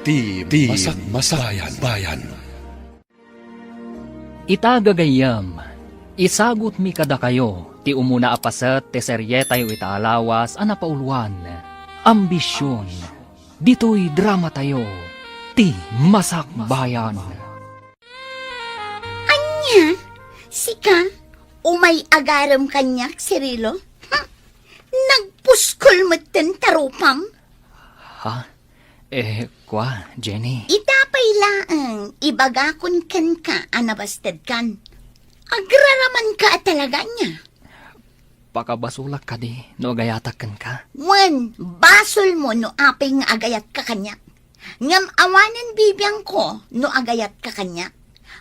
Team Masak Bayan. Itagagayam, isagot mi kada kayo, ti umuna apaset, ti serye tayo itaalawas, anapauluan, ambisyon, dito'y drama tayo, ti Masak Bayan. Anya, sika, umay agaram kanyak, Cirilo? Nagpuskol mo ten tarupam? Ha? Kwa, Jenny? Itapay laang, ibagakon kan ka, anabastad kan. Agraraman ka talaga niya. Pakabasulak ka di, no agayatakan ka. Wan, basol mo no apay nga agayat ka kanya. Ngam awanan bibiyang ko no agayat ka kanya.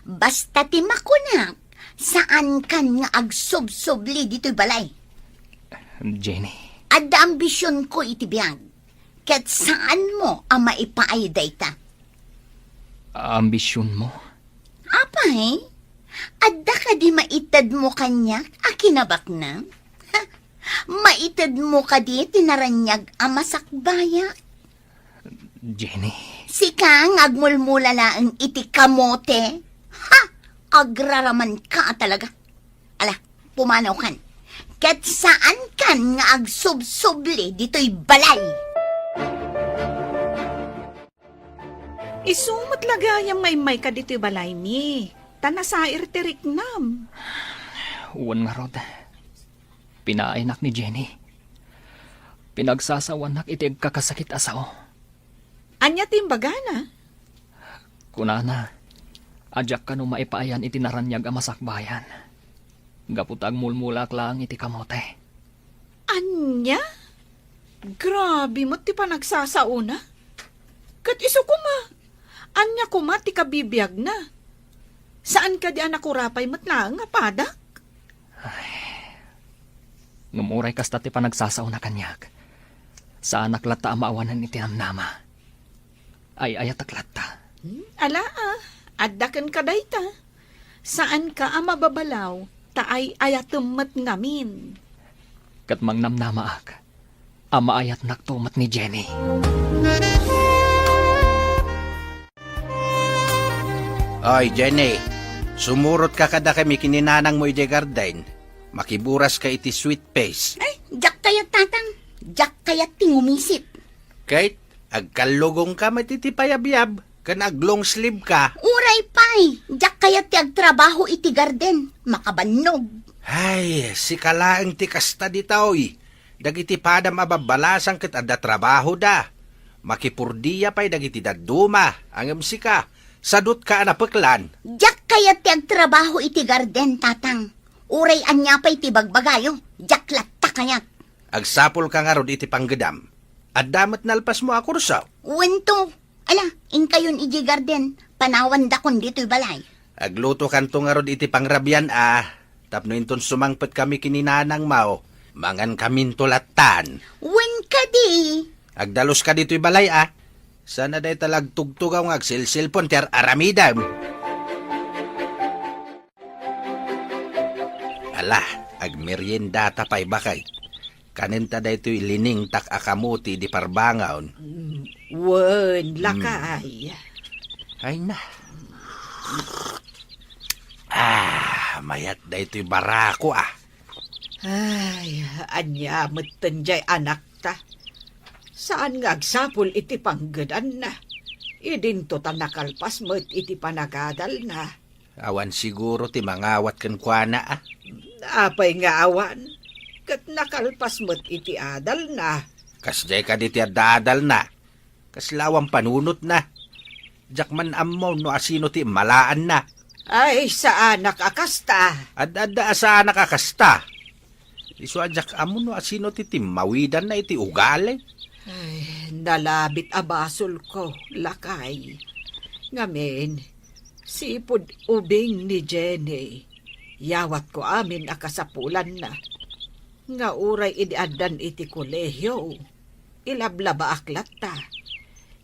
Basta timakunak, saan kan nga agsub-subli dito'y balay. Jenny? Adda ambisyon ko itibiyang. Kat saan mo ang maipaay dayta? Ambisyon mo? Apay, adda ka di maitad mo kanya, akinabak na? Maitad mo ka di tinaranyag ang masakbaya? Jenny? Sika ngagmulmula ang iti kamote? Ha! Agraraman ka talaga. Ala, pumanaw kan. Kat saan kan nga agsub-subli dito'y balay? Isumot lagayang may ka dito balay mi. Tanasair tirik nam. Uwan nga rod. Pinainak ni Jenny. Pinagsasawanak itig kakasakit asao. Anya timbagana? Kunana, adyak ka no maipaayan itinaranyag ang masakbayan. Gaputag mulmulak lang iti kamote. Anya? Grabe mo ti pa nagsasauna. Kat iso kuma. Anya kuma ti kabibiyag na. Saan ka di anak urapay matlaang nga padak? Ngumuray kasta ti pa nagsasauna kanyag. Sa anak lata maawanan iti namnama. Ay ayataklata. Ala addakan ka dayta. Saan ka ang mababalaw, taay ayatummat ngamin. Kat mangnamnama ak. Ama ayat naktumat ni Jenny. Oy, Jenny, sumurot ka kada kami kininanang mo iti garden. Makiburas ka iti sweet face. Ay, jak kayat tatang. Jak kayat tingumisip. Kahit agkalugong ka matitipayab-yab, kan aglong sleeve ka. Uray pay, jak kayat ti agtrabaho iti garden. Makabannog. Ay, si kalaang ti kasta ditaoy. Dagiti padam ababalasang ket adda trabaho da. Makipurdiya pay dagiti daduma, angem sika. Sadot ka anapeklan. Jak kayat ti agtrabaho iti garden tatang. Uray anya pay ti bagbagayo. Jak latta kayat. Agsapol ka nga rod iti panggedam. At damat nalpas mo ako rusaw. Wento. Ala, in kayon iti garden. Panawan da kon dito'y balay. Agluto kanto nga rod iti pangrabyan Tapno inton sumangpet kami kininanang mao. Mangan kamin tulatan. Wen ka di. Agdalos ka dito'y balay Sana day talag tugtugaw ng agsilsilpon ter aramidam. Ala, agmerienda tapay bakay. Kaninta day to'y lining tak akamuti di parbangaon. Wen, lakay. Ay na. Mayat day to'y barako Ay, anya matanjay anak ta. Saan nga agsapol iti panggadan na? Idinto ta nakalpas mo't iti panagadal na. Awan siguro ti mangawat kan kuana Apay nga awan. Kat nakalpas mo't iti adal na. Kasjay ka di ti adadal na. Kaslawang panunot na. Jakman ammo no asino ti malaan na. Ay, sa anak akasta. Ad-adda asa nakakasta. Iso ajak amo no asino ti timawidan na iti ugale. Ay, nalabit abasol ko, lakay. Ngamin, sipod ubing ni Jenny. Yawat ko amin akasapulan na. Nga uray idiadan iti kolehyo. Ilablaba aklat ta.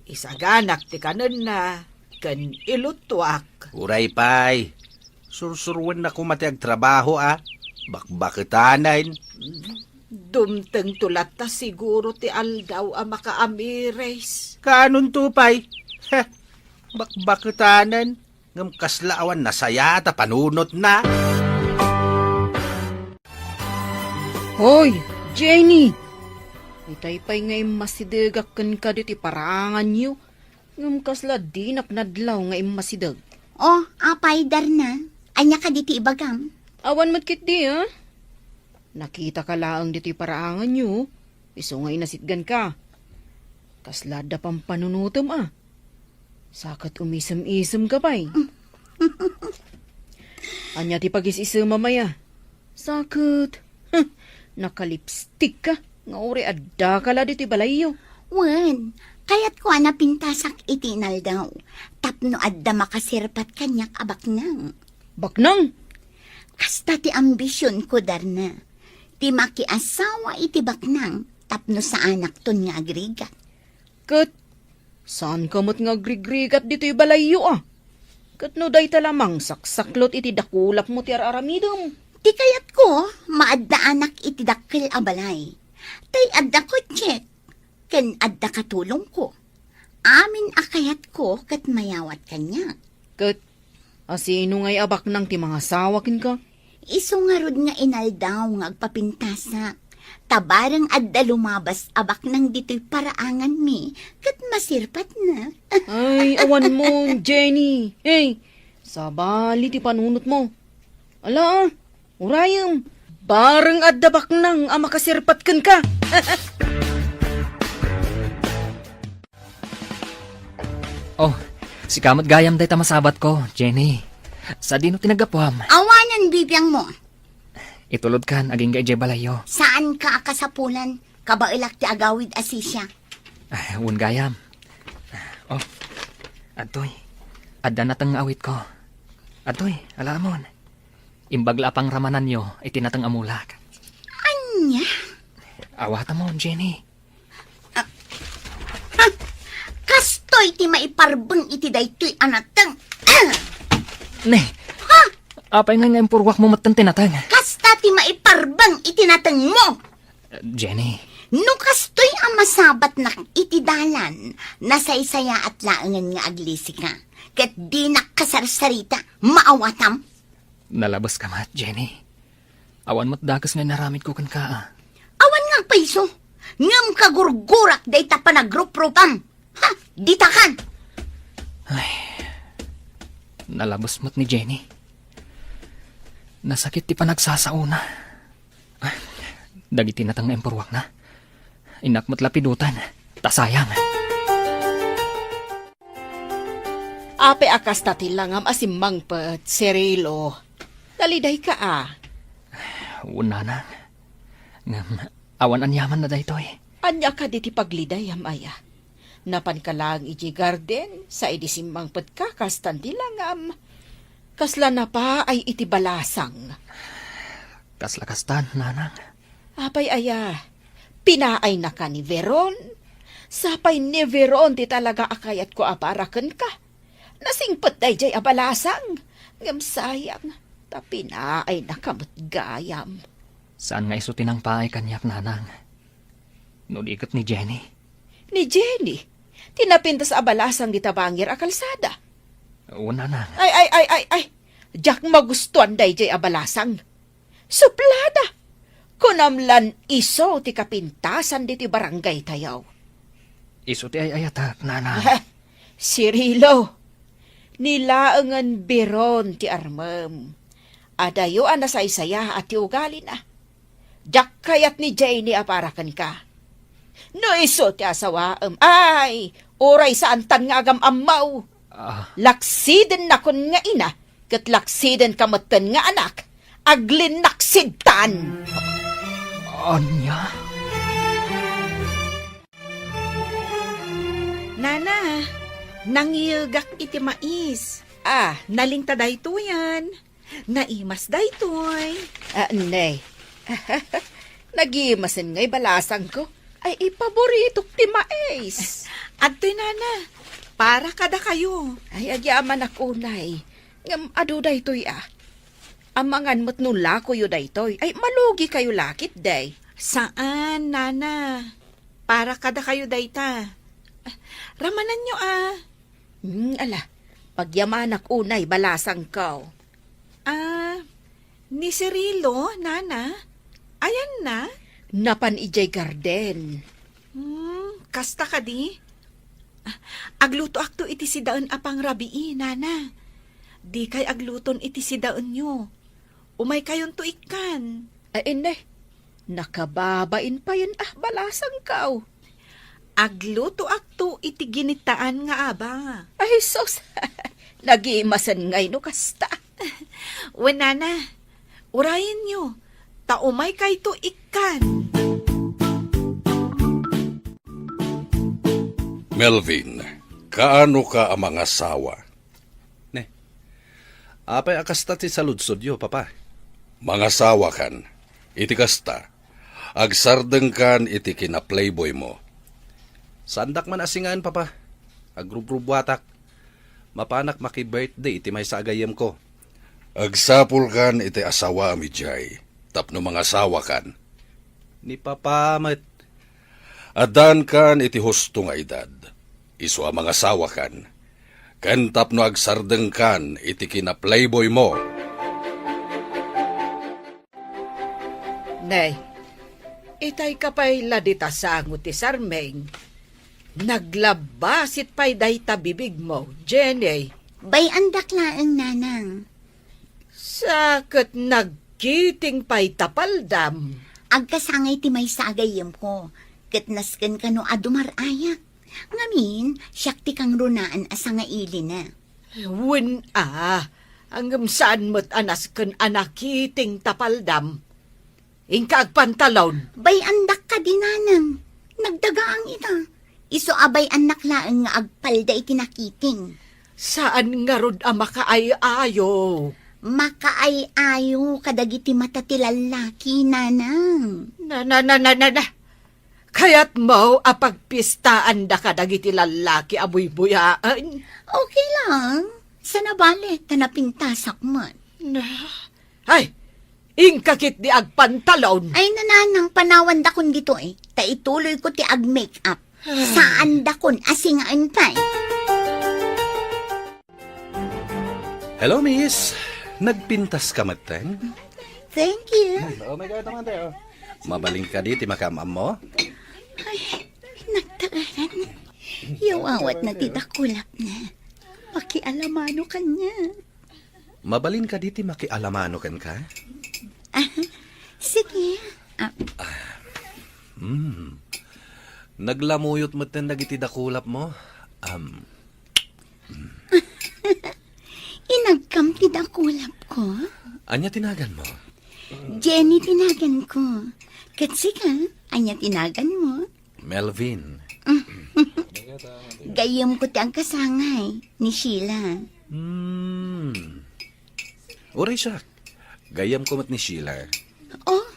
Isaganak ti kanon na, kan ilutwak. Uray pay. Sursurwan na kumati ag trabaho Bakbakitanan. Dumteng tulat ta siguro ti aldaw ang makaamires. Kanon tupay? Heh, bakbakutanan. Ngam kaslaawan na saya ta panunot na. Hoy, Jenny! Itay pa'y ngay masidegakan ka diti parangan niyo. Ngam kasla di naknadlaw ngay masidag. Oh, apay dar na. Anya ka diti ibagam. Awan matkit di, ha? Nakita ka laang diti parangan niyo. Iso ngay nasitgan ka. Kasla da pang panunutom, ah. Sakat umisem-isem ka pa'y. Anya ti pagis-isem mamaya. Sakit. Nakalipstick ka. Nga uri adda ka la diti balayo. Wen, kayat ko na pintasak itinal daw. Tapno adda makasirpat kanyak abak nang. Baknang! Kasta ti ambisyon ko darna. Ti makiasawa iti baknang. Tapno sa anak ton nga agrigat. Kat, saan ka mo't nga grigrigat dito'y balayo ah? Kat no day talamang saksaklot iti dakulap mo ti araramidom. Ti kayat ko, maadda anak iti dakkel abalay. Tay adda ko check. Ken adda katulong ko. Amin akayat ko kat mayawat kanya. Kat, asino nga'y abak nang ti mga sawakin ka? Iso nga rod nga inaldaw nga agpapintasa. Tabarang adda lumabas abak nang dito'y paraangan mi. Kat masirpat na. Ay, awan mo, Jenny. Hey, sabali ti panunot mo. Ala, urayam. Barang adda baknang ang makasirpat kan ka. Oh, si kamot gayam day tamasabat ko, Jenny. Sa dino tinagapwam. Awanan bibiyang mo. Itulod kan, aging gay balayo. Saan ka akasapulan? Kabailak ti agawid asisya. Ay, un gayam. Oh, adoy. Adda natang awit ko. Adoy, alamon. Imbagla pang ramanan nyo, itinatang amulak. Anya? Awata mo, Jenny. Kastoy ti maiparbeng iti daytoy anatang. Ne, apay nga nga impurwak mo matan tinatang. Kasta ti maiparbeng iti natang mo. Jenny, No kastoy ang masabat na iti dalan, nasaysaya at laangan nga aglisi ka. Kat di nakasarsarita, maawatam. nalabas ka mat, Jenny. Awan mo't dakas nga naramid ko kan ka. Awan nga paiso, ngam kagurgurak day ta panagrup-rupam. Ha, ditakan. Nalabas mo't ni Jenny. Nasakit ti panagsasauna. Ay, dagiti natang nga impurwak na. Inak mo't lapidutan. Tasayang. Ape akas tatilangam asimang pat, serilo. Daliday ka ah. Una na. Ngam, awan anyaman na daytoy. Anya ka diti pagliday amaya. Napan ka lang iti garden, sa idisimbang pat ka kastan tilangam. Kasla na pa ay iti balasang. Kaslakastan, nanang. Apay aya, pinaay na ka ni Veron. Sapay ni Veron ti talaga akayat ko aparakan ka. Nasingpot day jay abalasang. Ngam sayang, tapinaay na kamot gayam. Saan nga isutin ang paay kanyak, nanang? Nulikot ni Jenny. Ni Jenny, tinapintas abalasang gitabangir a kalsada. Una nang. Ay, Jack magustuhan day jay abalasang. Suplada! Kunamlan iso ti kapintasan di ti barangay tayaw. Isuti ay ayatak, nanang. Sirilo, nilaangan biron ti armam. Adayo ang nasaysaya at ti ugali na. Jack kayat ni Jenny aparakan ka. No iso ti asawaam. Ay, oray saan tan nga agam amaw. Laksiden na kun nga ina, kat laksiden kamatan nga anak, aglin naksidtan. Anya? Nana, nangilgak iti mais. Nalingta dayto yan. Naimas daytoy. Nay. Nagimasin nga'y balasang ko. Ay, ipaborito ti mais. Adtoy, Nana. Para kada kayo. Ay, agyaman ako, Nay. Ngam, ado daytoy Amangan mo't nula ko yu daytoy. Ay, malugi kayo lakit, day. Saan, Nana? Para kada kayo dayta. Ramanan nyo Ala, pagyamanak unay, balasang kaw. Ni Cirilo, nana? Ayan na? Napan ijay garden. Kasta ka di? Agluto akto iti si daan apang rabii, nana. Di kay agluton iti si daan nyo. Umay kayon to ikan. Ine, nakababain pa yan balasang kaw. Agluto akto iti ginitaan nga aba. Ay, sos, nag-iimasan ngay no kasta. Nana, urayin nyo. Taumay kay to ikan. Melvin, kaano ka ang mga sawa? Apay akasta ti saludsod yo, papa. Mga sawa kan, iti kasta, agsardeng kan iti kina-playboy mo. Sandak man asingan, papa. Agrubrubuatak. Mapanak maki-birthday iti may sagayem ko. Agsapul kan iti asawa mi jay, tapno mga sawa kan. Ni papa, mat. Adan kan iti husto nga edad, iso ang mga sawa kan. Ken tapno agsardeng kan iti kina-playboy mo. Nay, itay kapay ladita sangot ti Sarmeng. Naglabasit pa'y day tabibig mo, Jenny. Bay andak laeng nanang. Sakit nagkiting pa'y tapaldam. Agkasangay ti may sagayem ko. Katnasken ka no adumarayak. Ngamin, siyak ti kang runaan asa nga ili na. Win hanggang saan mo't anas kan anakiting tapaldam. Ingka agpantalon. Bay andak ka di nanang. Nagdagaang ita. Iso abay anak laeng nga agpalda iti nakiting. Saan nga rod makaayo? Makaay-ayo kadagiti mata ti lalaki, nanang. Na. Kaya't mo apagpistaan da ka dagiti lalaki abuy-buyaan. Okay lang. Sa nabali, tanapintasak man. Ay, ingkakit di agpantalon. Ay nananang panawan da kun dito eh. Taituloy ko ti ag-make-up. Saan da kun asingaan pa eh. Hello, miss. Nagpintas ka maten? Thank you. Oh my God, naman tayo. Mabaling ka di, timakamam mo? Ay, nagtaaran. Yawawat na titakulap na. Pakialamano kanya. Mabalin ka di, makialamano kan ka? Sige. Naglamuyot mo ten dagiti dakulap mo? Inagkam tidakulap ko. Anya tinagan mo? Jenny tinagan ko. Kasi ka, anya tinagan mo. Melvin. Gayam ko ti ang kasangay ni Sheila. Uray siya. Gayam ko mat ni Sheila. Oh,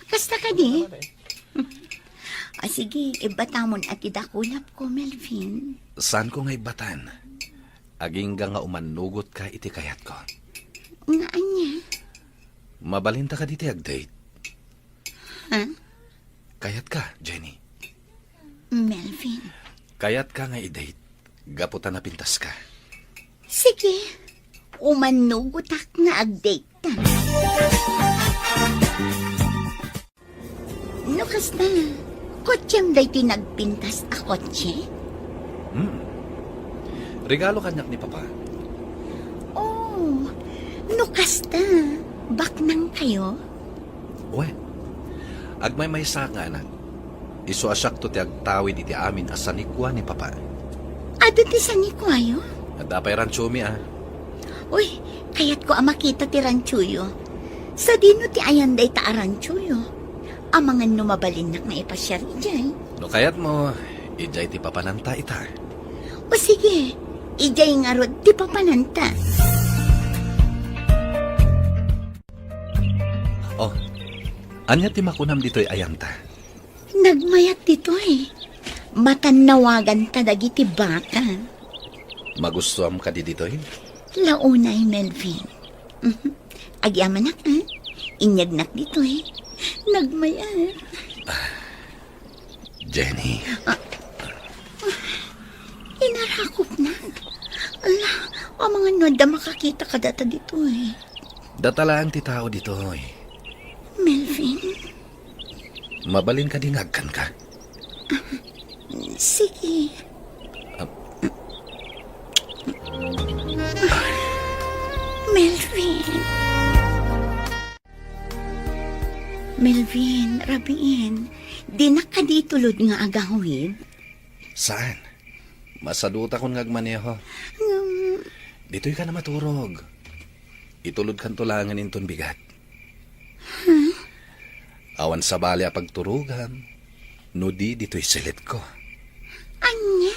kasta ka di? Sige, ibatamon at idakulap ko, Melvin. Saan ko nga'y batan? Aging nga umanugot ka iti kayat ko. Nga anya? Mabalinta ka diti ag-date. Ha? Kayat ka, Jenny. Melvin. Kayat ka nga i-date. Gaputan na pintas ka. Sige, umanugutak nga ag-date ta. No, kasta, kotsem day tinagpintas a kotse? Regalo kanyak ni Papa. Oh, no, kasta, baknang kayo? Uwe, agmay may nga anak. Iso asyak to ti agtawid iti amin asanikwa ni Papa. Ado ti sanikwayo? Adapay ranchumi Uy, kayat ko makita ti ranchuyo. Sa dino ti ayan day ta ranchuyo. Amangan numabalin na nga ipasyari jay. No kayat mo, ijay ti papananta ita. O sige, ijay nga rod ti papananta. Oh, anya ti makunam dito'y ayanta. Nagmayat dito eh. Matanawagan ta dagiti baka. Magustuam ka di dito'y? Launay, Melvin. Agyaman na ka. Inyagnak dito eh. Nagmayat. Jenny. Inarakop na. O mga noda makakita ka data dito eh. Datalaan ti tao dito, oy. Melvin, Mabalin ka dingagkan ka. sige. Melvin. Melvin, rabiin. Di na ka di tulod nga agawid. Saan? Masaduta kong ngagmaneho. Dito'y ka na maturog. Itulod kan tulangan inton bigat. Awan sa bali a pagturugan. No di dito'y silit ko. Anya?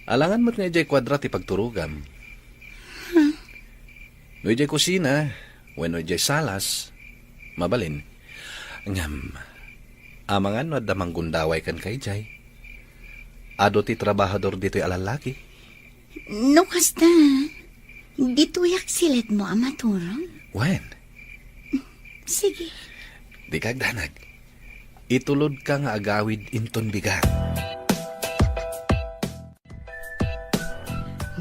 Alangan mo't nga jay kwadrat ipagturugan. No jay kusina, when no jay salas, mabalin. Ngam, amangan no adamang gundaway kan kay jay. Ado ti trabahador dito'y alalaki. No, kasta. Dito yak silit mo ang maturong. When? Sige. Di kagdanag. Itulod ka nga agawid inton bigat.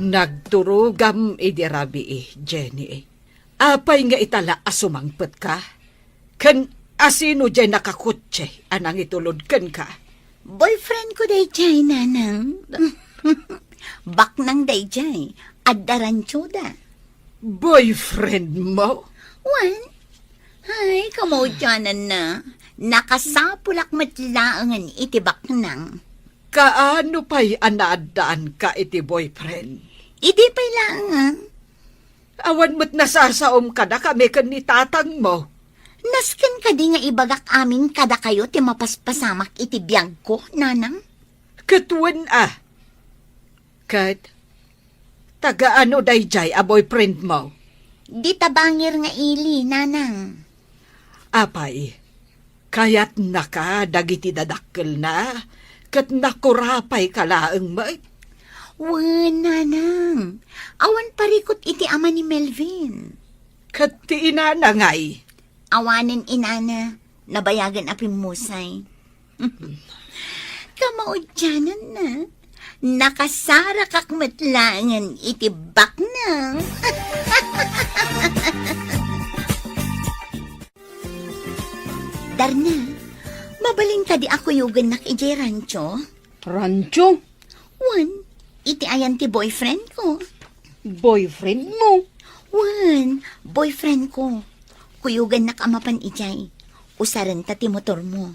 Nagturugam idirabi Jenny. Apay nga itala asumangpet ka. Kan asino dyan nakakutse anang itulod kan ka. Boyfriend ko day jay, nanang. Bak nang day jay. Adaran tsuda. Boyfriend mo? Wan? Ay, kamodyanan na. Nakasapulak matlaangan itibak nang. Kaano pa'y anaadaan ka iti boyfriend? Idi pa'y laang. Awan mo't nasasaom ka na kami kan ni tatang mo. Nasken ka di nga ibagak amin kada kayo ti mapaspasamak iti biyag ko, nanang. Katuan Kat, taga-ano dayjay a boyfriend mo? Di tabangir nga ili, nanang. Apay, kayat naka dagiti dadakkel na, kat nakurapay kalaang mo. Wan, nanang. Awan parikot iti ama ni Melvin. Kat ti inanangay. Awanin inana, nabayagan apimusay. Kamaudyanan na. Nakasara kakmatlangan itibak na. Darna, mabaling ka di ako yugan nak ijay rancho. Rancho? Wan, iti ayan ti boyfriend ko. Boyfriend mo? Wan, boyfriend ko. Kuyugan nak amapan ijay. Usaran ta ti motor mo.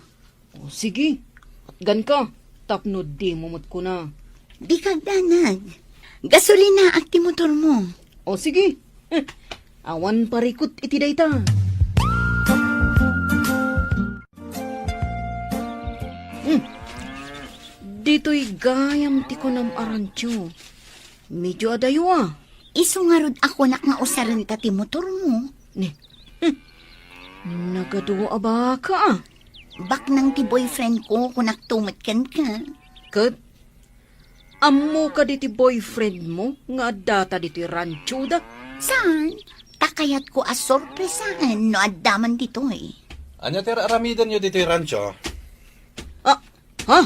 O sige, at gan ka. Tapno di mumot ko na. Di kagdanag. Gasolina at ti motor mo. O sige, awan parikot iti dayta. Dito'y gayam ti ko nam arancho. Medyo adayo Iso nga rod ako nak nga usaran ta ti motor mo. Ni, nagaduwa ba ka Bak nang ti boyfriend ko kung naktumatkan ka. Kat, ammo ka diti boyfriend mo nga data diti rancho da. Saan? Takayat ko as sorpresahan no addaman dito eh. Anya tira aramidan nyo dito rancho? Ha?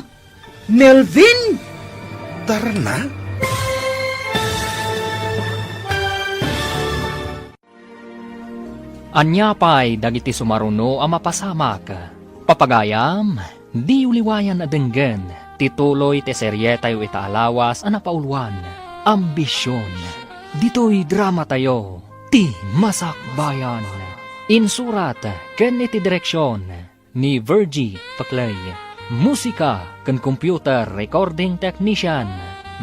Melvin? Darna? Anya pa'y dagiti sumaruno a mapasamak. Papagayam, di uliwayan na denggen, tituloy te seryeta yu itaalawas a napauluan. Ambisyon, dito'y drama tayo, ti masakbayan. Insurat, ken iti direksyon, ni Virgie Paclay. Musika, ken computer recording technician,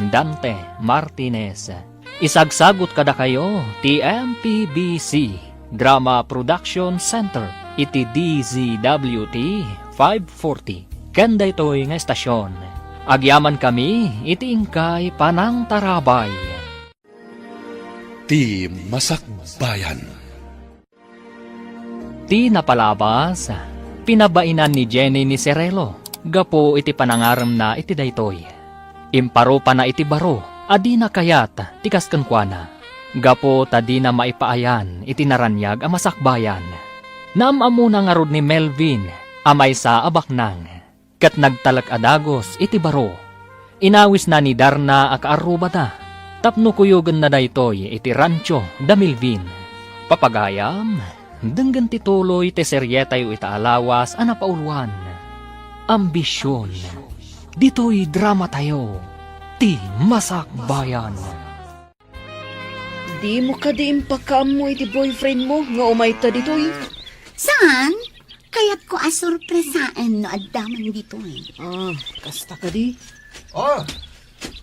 Dante Martinez. Isagsagot kada kayo, ti MPBC. Drama Production Center, iti DZWT 540. Kanda ito'y nga estasyon. Agyaman kami, iti ingkay Panang Tarabay. Ti Masakbayan. Ti napalabas, pinabainan ni Jenny ni Serelo. Gapo iti panangaram na iti daytoy. Imparo pa na iti baro, adi na kayat, tikas kankwana. Gapo tadi na maipaayan, itinaranyag ang masakbayan. Naamamo na nga rod ni Melvin, amay sa abaknang. Kat nagtalak adagos iti baro. Inawis na ni Darna ak arubata. Tapno kuyugan na daytoy iti rancho da Milvin. Papagayam, denggan tituloy ti seryetayo ita alawas ana pauluan. Ambisyon, ditoy drama tayo, ti masakbayan. Di mo ka di impakaamoy ti boyfriend mo nga umay ta ditoy. Saan? Kaya't ko asurpresaan no addaman dito eh. Ah, kasta ka di. Oh,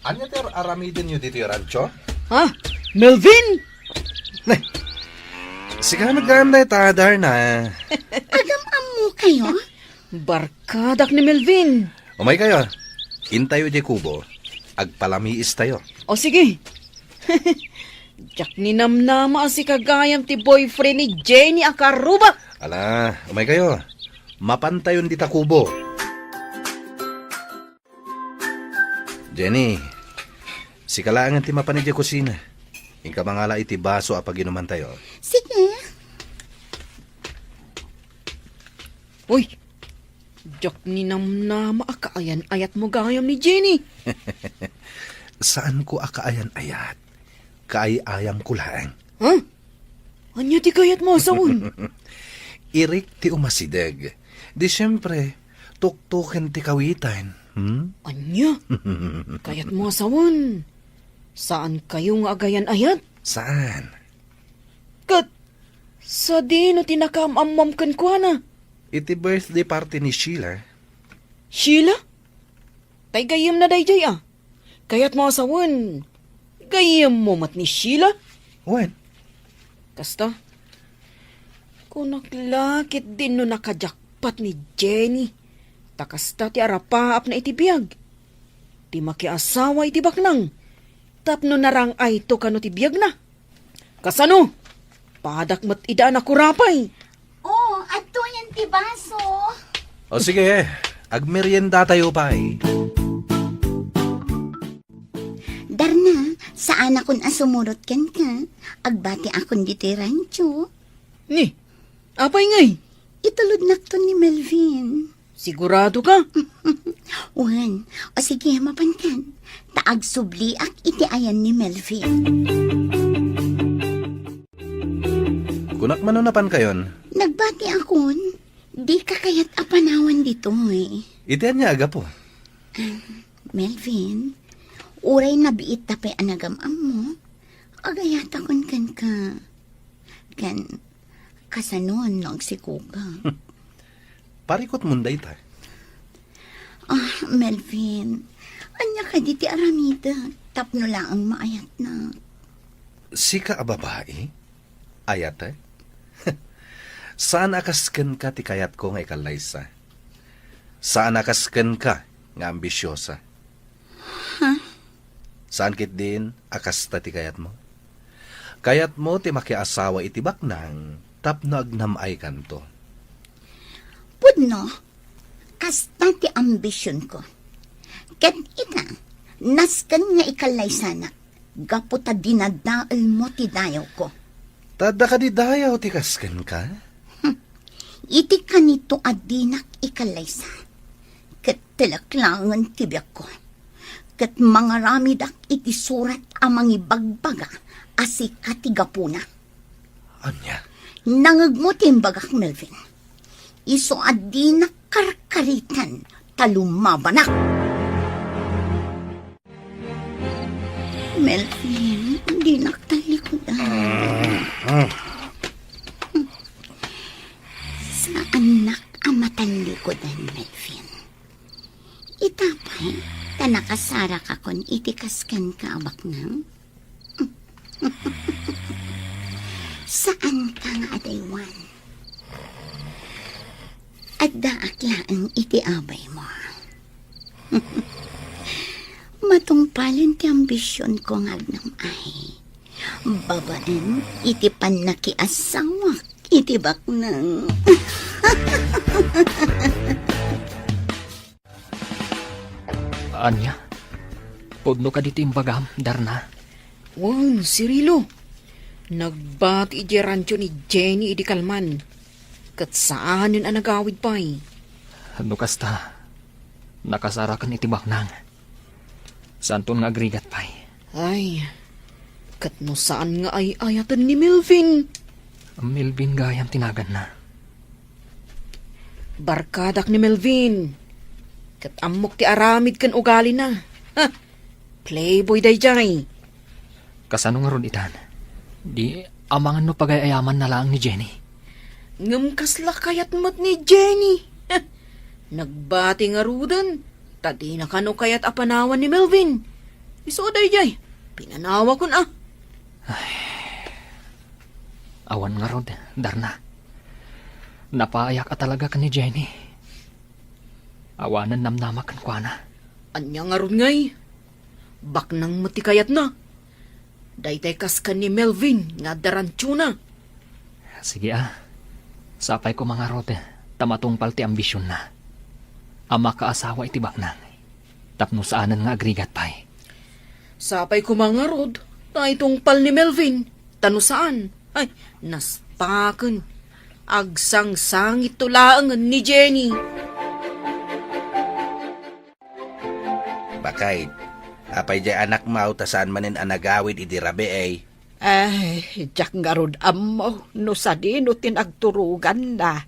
anya ter aramidin nyo dito yung rancho? Ha? Melvin? Sige nagdaan ta, Darna. Agam mo kayo? Barkadak ni Melvin. Umay kayo, hintayo di kubo. Agpalamiis tayo. O sige. Jak ni namnama si kagayam ti boyfriend ni Jenny Akaruba. Ala, umay kayo. Mapantayon di ta kubo. Jenny, si kalaangan ti mapanid di kusina. Ingka mangala iti baso apaginuman tayo. Sige. Uy, jak ni namnama akaayan ayat mo gayam ni Jenny. Saan ko akaayan ayat? Kaayayam ko lang. Ha? Anya ti kayat mo asawon? Irik ti umasideg. Di siyempre, tuktukin ti kawitan. Anya? Kayat mo asawon? Saan kayo nga agayan ayat? Saan? Kat, sa di no tinakamamam kan kwa na. Iti birthday party ni Sheila. Sheila? Tay gayam na dayjay ah. Kayat mo asawon. Gayam mo mat ni Sheila? When? Kasta? Kung naklakit din no nakajakpat ni Jenny. Takasta ti arapaap na itibiyag. Ti makiasawa iti baknang. Tapno narang ay to kano ti biyag na. Kasano? Padak mat idaan ako rapay. Oh, ato yan ti baso. O sige, agmerienda tayo pa eh. Darna, saan akon asumurot kan ka? Agbati akon diti rancho. Ni, apay ngay? Itulod nakton ni Melvin. Sigurado ka? Wan, o sige mapankan. Taag subliak iti ayan ni Melvin. Kunak manunapan kayon. Nagbati akon. Di ka kayat apanawan dito eh. Itian niya aga po. Melvin, uray na biit tapay anagam mo. Agayat akon kan ka. Kan kasanon lang si Kuga. Parikot munday ta. Ah, Melvin, anya ka di ti aramida. Tapno lang ang maayat na. Sika a babae? Ayat eh? Saan akasken ka ti kayat ko nga ikalaysa? Saan akasken ka nga ambisyosa? Saan kit din akasta ti kayat mo? Kayat mo ti makiasawa iti baknang tapno agnamay kanto. Pudno, kasta ti ambisyon ko. Ket ita, naskan nga ikalay sana. Gaputa dinadaal mo ti dayaw ko. Tada ka di dayaw ti kasken ka? Iti kanito adinak ikalaysa. Ket tilaklangan tibyak ko. Ket mga ramidak iti surat amang ibagbaga asi katigapuna. Anya? Nangagmo timbagak Melvin. Iso adinak karkaritan talumabanak. Melvin, di naktalikodan. Sa anak ang matalikodan, Melvin. Itapay, tanakasara ka kon itikaskan ka abak nang. Saan ka nga adaywan? Adda aklaan iti abay mo. Matungpalin ti ambisyon ko nga agnam ay. Babaen iti panakiasawak iti baknang. Anya, pudno ka dito imbagam, Darna. Wow, Cirilo. Nagbati iti rancho ni Jenny idi Kalman. Kat saan yun ang nagawid pa eh. Ano kasta, nakasara ka ni tibak nang. Saan to nga agrigat pa'y? Ay, Kat no saan nga ay ayatan ni Melvin. Melvin gayam tinagan na. Barkadak ni Melvin. Kat amok ti aramid kan ugali na. Ha? Playboy day jay. Kasano nga ron itan? Di amangan no pagayayaman na lang ni Jenny. Ngam kasla kayat mat ni Jenny. Ha? Nagbati nga rudan. Tadi na kano kayat apanawan ni Melvin. Iso day jay. Pinanawa ko na. Awan nga ron, Darna. Napaayak ka talaga ka ni Jenny. Awanan namnamakan kwa na. Anya nga ron ngay. Bak nang matikayat na. Daytay kas ka ni Melvin nga darantyo na. Sige Sapay ko mga rote, tamatungpal ti ambisyon na. Ama kaasawa iti baknang. Tapno saanan nga agrigat pay. Sapay ko mga rod, na itong pal ni Melvin. Tano saan? Ay, naspakan. Agsang-sangit tulaangan ni Jenny. Bakay, apay jay anak mau tasaan manin anagawid iti rabi ay. Ay, jak nga rod amo, no sa di no tinagturugan na.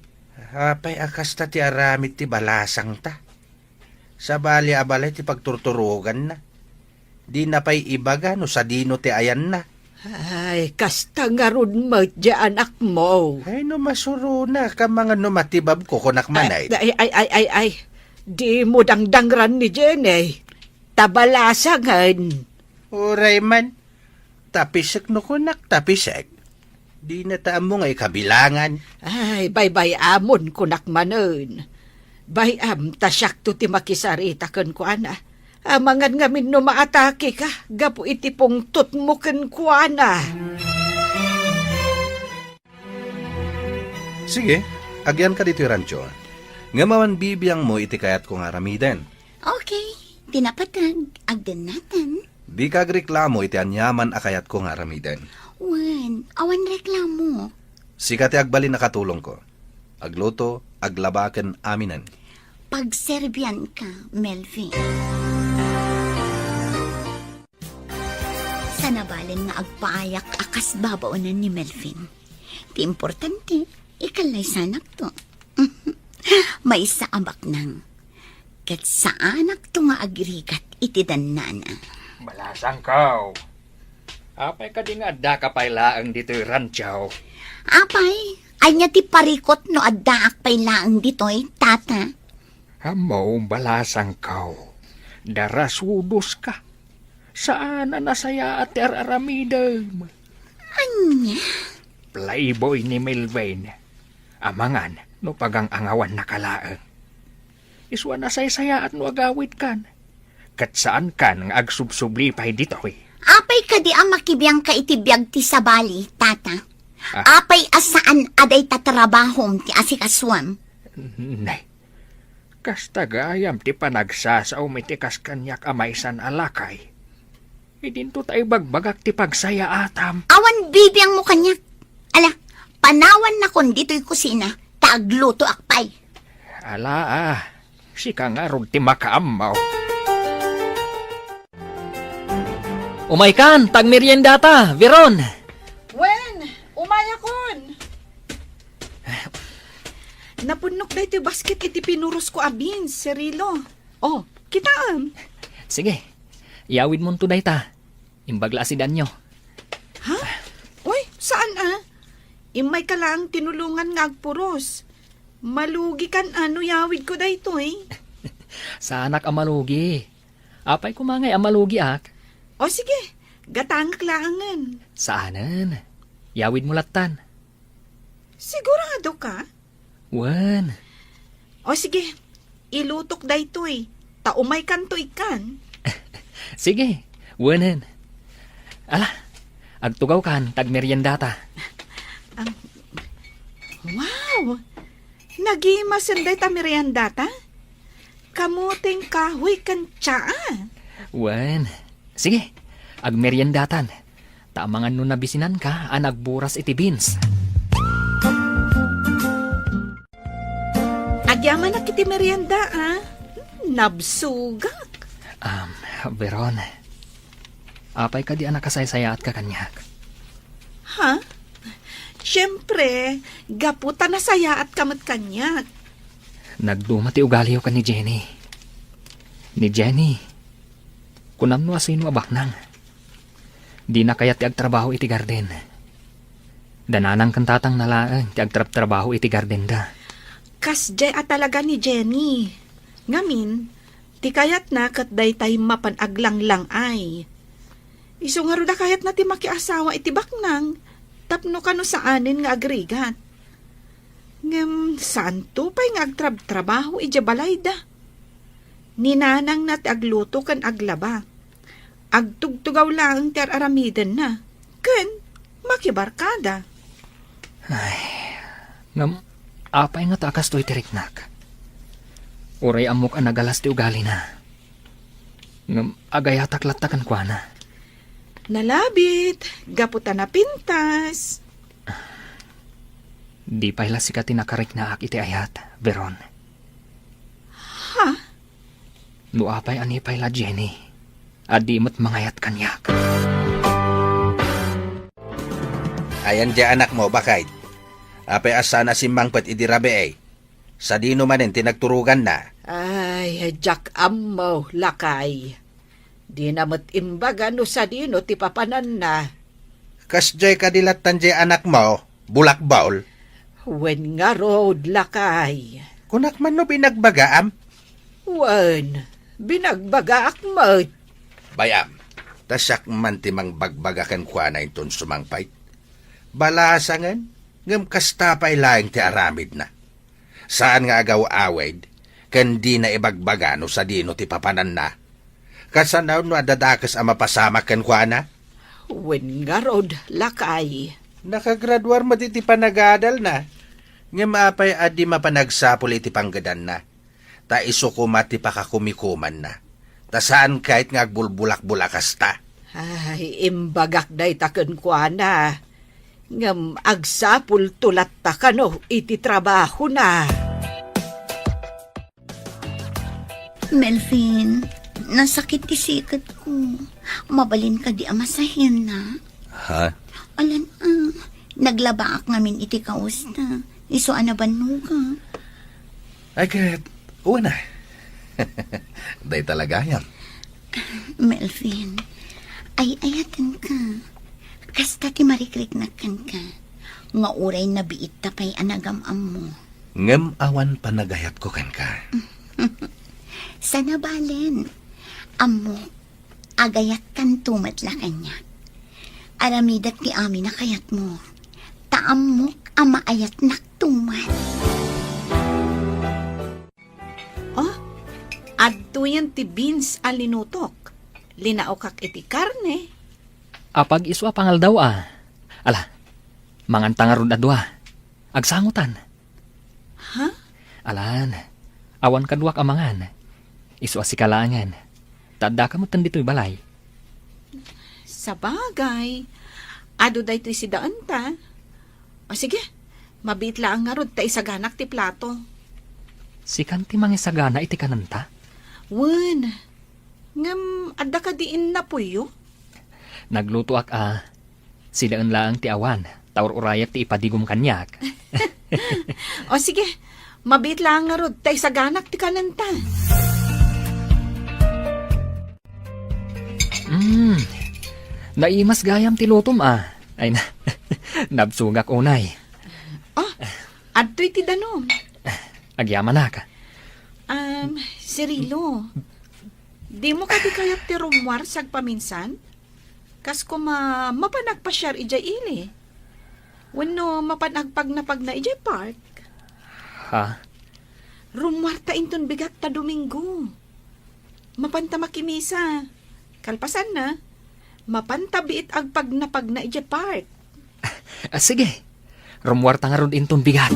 Apay akas ta ti aramid ti balasang ta. Sa bali abalay ti pagturturugan na. Di na pa'y ibaga no sa dino ti ayan na. Ay, kasta nga rod mo dya anak mo. Ay no masuro na ka mga no matibab ko kunak manay. Ay. Di mo dangdangran ni Jenny. Tabalasangan. Uray man. Tapisek no kunak tapisek. Di na taam mo ngay kabilangan. Ay, bay amon kunak manon. Bayam tasyak to ti makisarita kan kuana. Amangan ngamin no maatake ka. Gapo iti pong tutmo kan kuana. Sige, agyan ka dito rancho. Nga mawan bibiyang mo iti kayat kong aramiden. Okay, tinapatag, agdan natin. Di kagreklamo iti anyaman akayat kong aramiden. Wan, awan reklamo. Sikati agbalin na katulong ko. Agluto, aglabaken aminan. Pagserbian ka, Melvin. Sa nabalin nga agpaayak akas babaunan ni Melvin. Ti importante, ikalay sanak to. May isa abak nang. Kat sa anak to nga agrigat iti danana. Balasang kaw. Apay ka di nga adda ka paylaang dito'y ranchaw. Apay, ay niya ti parikot no addaak pay laang ditoy, tata. Hamaw balasang kaw. Darasudos ka. Saan na nasaya at araramidam? Anya? Playboy ni Melvin. Amangan, no pagang angawan na kalaang. Iswa na saya at no agawid kan. Kat saan kan nga agsubsubli pa'y dito eh. Apay ka di ang makibiyang ka itibiyag ti sabali, tata. Apay asaan aday tatrabahom ti asikaswam. Nay, kasta gayam ti panagsasaw mitikas kanyak amaysan alakay. Idinto tayo bagbagak ti pagsaya atam. Awan bibiyang mo kanyak. Ala, panawan na kon dito'y kusina, taagluto akpay. Ala sika nga rod ti makaamaw. Umay kan, tagmerienda ta, Veron. Wen, umaya kon. Napunok na iti basket iti pinuros ko abin, Cirilo. Oh, kitaan. Sige, iawid mo tunay ta. Imbagla asidan nyo. Ha? Uy, saan Imay ka lang tinulungan nga agpuros. Malugi kan yawid ko dayto eh. Sa anak amalugi. Apay kumangay amalugi ak. O sige, gatangak langan. Saanan? Yawid mo latan. Sigurado ka? Wan. O sige, ilutok dayto eh. Taumay kanto ikan. Sige, wanan. Ala, agtugaw kan, tagmerienda ta. Wow! Nagimasan day ta meriendata? Kamuting kahoy kan tsaa. Wan. Sige, agmeriendatan. Tamangan no nabisinan ka, anagburas iti beans. Agyaman na kiti merienda Nabsugak. Veron. apay ka di anak kasaysaya at kakanyak. Ha? Siyempre, gaputa na saya at kamot kanyak. Nagdumati ugaliw ka ni Jenny. Ni Jenny, kunam no asino abaknang. Di na kaya ti agtrabaho iti garden. Dananang kantatang nalaan ti agtrabaho iti garden da. Kasjay at talaga ni Jenny. Ngamin, ti kayat na kat daytay mapanaglang lang ay. Iso nga da kayat na ti makiasawa iti baknang, tapno kano saanin nga agrigat. Ngem, saan to pa'y nga agtrabaho iti balay da? Ninanang na ti agluto kan aglaba. Agtugtugaw lang ti aramiden na. Ken, makibarkada. Ngam, apay nga takas to'y tiriknak. Uray amok ang nagalas ti ugali na. Ngam, agayatak latakan kwa na. Nalabit, gaputa na pintas. Di pa'y lasika tinakarik na ak iti ayat, Veron. Ha? No apay anipay la Jenny. Adi mo't mangayat kanyak. Ayan di anak mo, bakit? Apay asana si Mangpet idirabe eh. Sa dino manin tinagturugan na. Ay, Jack Ammo, lakay. Di namat imbaga no sa dino ti papanan na. Kasjay kadilatan di anak mo, bulak baol. Wen nga road, lakay. Kunak man no binagbagaam. Wen, binagbaga akmat. Bayam, tasak man timang bagbagakan kwa na inton sumangpait. Balasangan, ngam kastapay laing ti aramid na. Saan nga agaw awed, kandi na ibagbaga no sa dino ti papanan na. Kasanaw no adadakas ang mapasama kan kwa na. Wen nga road, lakay. Nakagraduar mo ti panagadal na. Ngam apay adi mapanagsapol iti panggadan na. Ta iso kumati pakakumikuman na. Ta saan kahit nga agbulbulak-bulakas ta. Ay, imbagak day taken kwa na. Ngam agsapul tulat ta kano iti trabaho na. Melvin, nasakit ti sikat ko. Mabalin ka di amasahin na. Ha? Alan, naglaba ak ngamin iti kausta. Iso anaban mo ka. Ay kahit, uwan na. Day talaga yan. Melvin, ay ayatan ka. Kasta ti marikriknakan ka. Nga uray na biit tapay anagamam mo. Ngem awan panagayat ko kan ka. Sana balen. Amo, agayat kan tumatla kanya. Aramidat ti amin na kayat mo. Taamok ama ayat naktumat. Oh, adto yan ti beans alinutok. Linaokak iti karne. Apag iswa pangal daw Ala, mangantang arun adwa. Agsangutan. Ha? Alan, awan kaduak amangan. Iswa si kalangan. Tadda ka mo tandito'y balay. Sa bagay. Ado da ito'y si daan ta. O sige, mabit lang nga rod ta isaganak ti plato. Si kanti mangisagana iti kananta. Wen, ngam adda ka diin na puyo. Nagluto ak silaan laang ti awan. Taur urayat ti ipadigom kanyak. O sige, mabit lang nga rod ta isaganak ti kananta. Naimas gayam ti lutom Ay na, nabsugak unay. Oh, adto'y ti danom. Agyaman na ka. Cirilo, di mo ka di kayat ti rumwar sag paminsan? Kas ko mapanagpasyar ijay ili. Wano mapanagpag na pag na ijay park. Ha? Rumwar ta inton bigat ta Domingo. Mapanta makimisa. Kalpasan na. Mapantabiit ag pag na ijay park. Sige, rumwarta nga ron inton bigat.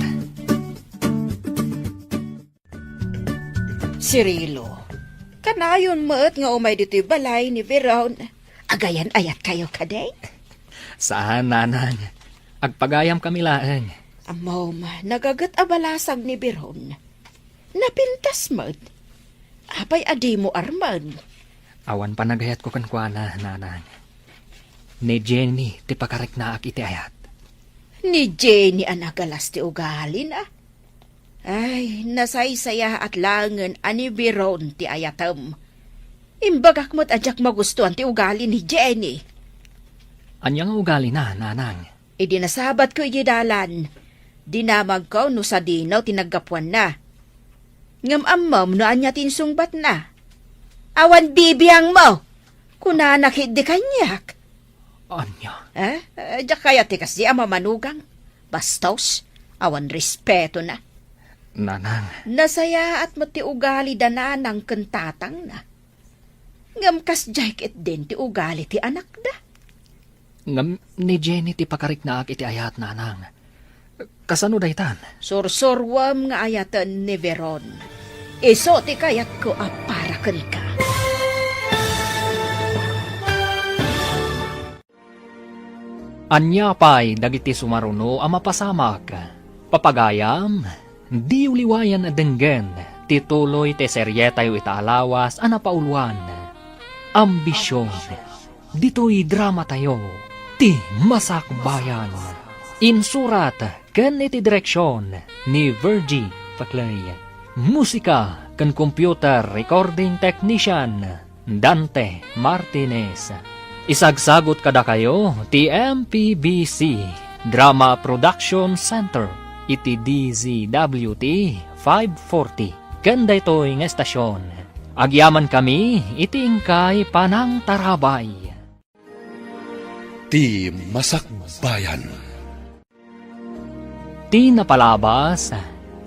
Cirilo, kanayon mo't nga umay dito'y balay ni Veron. Agayan ayat kayo kaday? Saan, nanang? Agpagayam kami laang. Amaw ma, nagagat abalasag ni Veron. Napintas mo't. Apay adi mo arman. Awan pa nagayat ko kan kuana, nanang. Ni Jenny, ti pakarik na ak iti ayat. Ni Jenny ang nagalas ti ugalin ah. Ay, nasaysaya at langan ani biron ti ayatam. Imbagak mo't adyak magustuhan ti ugali ni Jenny. Anya nga ugali na, nanang. Idinasabat ko igidalan. Dinamag ko no sa dinaw tinagapuan na. Ngam amam no anya tinsungbat na. Awan bibiyang mo. Kunanakit di kanyak. Anya? Adyak kaya ti kasi ama manugang. Bastos, awan respeto na. Nanang, Nasaya at mati ugali dananang kentatang na. Ngam kas jaik it din ti ugali ti anak da. ngam ni Jenny ti pakarik na ak iti ayat, nanang. Kasano daytan? Sorsorwam nga ayatan ni Veron. Iso ti kayat ko aparakan ka. Anya pa'y dagiti sumaruno a mapasamak. Papagayam, di uliwayan a denggen, tituloy te seryetayo itaalawas a napauluan. Ambisyon, dito'y drama tayo, ti masakbayan. Insurat, ken iti direksyon ni Virgie Paclay. Musika, ken computer recording technician, Dante Martinez. Isagsagot kada kayo, ti MPBC, Drama Production Center, iti DZWT 540. Kanda ito'y nga estasyon. Agyaman kami, iti ingkay panang tarabay. Ti Masakbayan. Ti napalabas,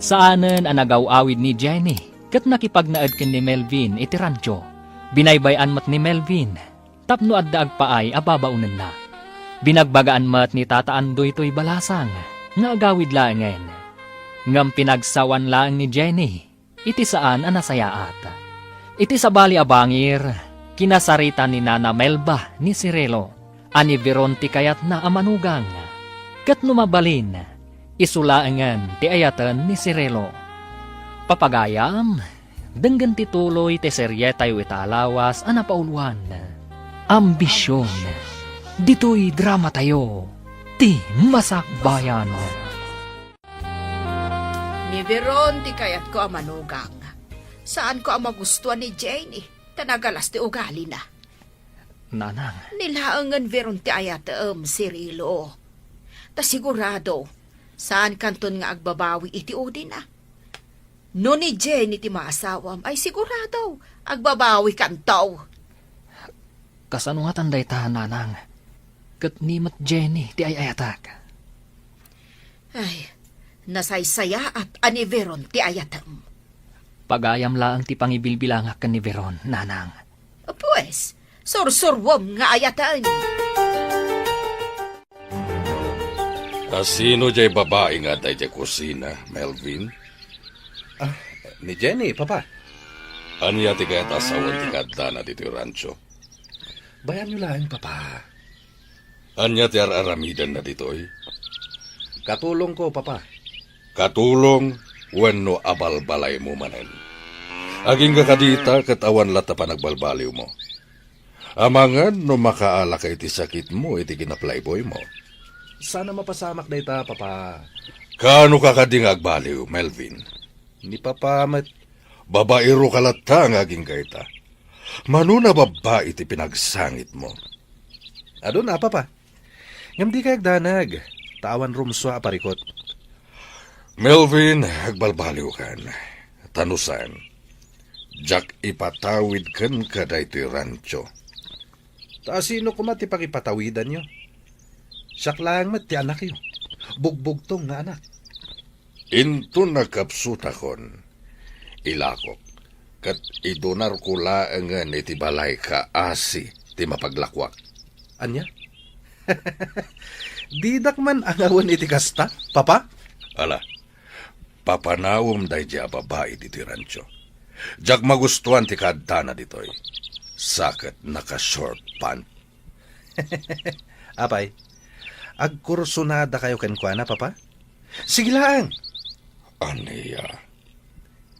saanen ang nagaw-awid ni Jenny, kat nakipagnaad ken ni Melvin iti rancho. Binaybayan mat ni Melvin, tapno adda agpaay ababaunan na. Binagbagaan mat ni Tata Andoy to'y balasang, nga agawid laangen. Ngam pinagsawan lang ni Jenny, iti saan ang nasayaat. Iti sabali abangir, kinasarita ni Nana Melba ni Cirelo, ani Veronti kayat na amanugang. Kat numabalin, isulaangan ti ayatan ni Cirelo. Papagayam, denggan tituloy ti seryetayo italawas a napauluan. Ambisyon, dito'y drama tayo, ti masakbayan. Ni Veron ti kayat ko amanugang. Saan ko ang magustuhan ni Jenny? Tanagalas ti ugali na. Nanang, Nilaangan Veron ti ayatam, Cirilo. Ta sigurado, saan kanton nga agbabawi iti udi na. No ni Jenny ti maasawam, ay sigurado, agbabawi kantaw. kasano nga tanday ta, nanang? Kat ni mat Jenny ti ayatak. Ay, nasaysaya at ani Veron ti ayatam. Pagayam laang ti pangibilbilangak kan ni Veron, nanang. Pues, sursurwam nga ayatan. Sino jay babae nga day jay kusina, Melvin? Ni Jenny, papa. Anya ti kayat asawan ti kadda na dito yung rancho? Bayan nyo lang, papa. Anya ti aramidan na dito'y? Katulong ko, papa. Katulong, wenno abalbalay mo manen. Aging kakadita, katawan lata pa nagbalbaliw mo. Amangan, no makaala ka iti sakit mo, iti kinaplayboy mo. Sana mapasamak na ita, papa. Kano ka kading agbaliw, Melvin? Ni papa Babaero kalata nga aging kayta. Manuna babae iti pinagsangit mo. Ado na, papa. Ngam di kayag danag. Tawan rumswa aparikot. Melvin, agbalbaliw kan. Tanusan. Jack ipatawid kan kada ito'y rancho. Ta sino kumat ipakipatawidan nyo? Siyak lang mat ti anak yun. Bugbog tong nga anak. Into nakapsutakon. Ilakok. Kat idonar ko laangan iti balay ka asi ti mapaglakwak. Anya? Didak man ang awan iti kasta, papa? Ala, papanawom day di babae diti rancho. Jak magustuhan ti kadana ditoy. Sakit naka-short pant. Apay, agkursunada kayo kenkwana, papa? Sige lang. Aniya.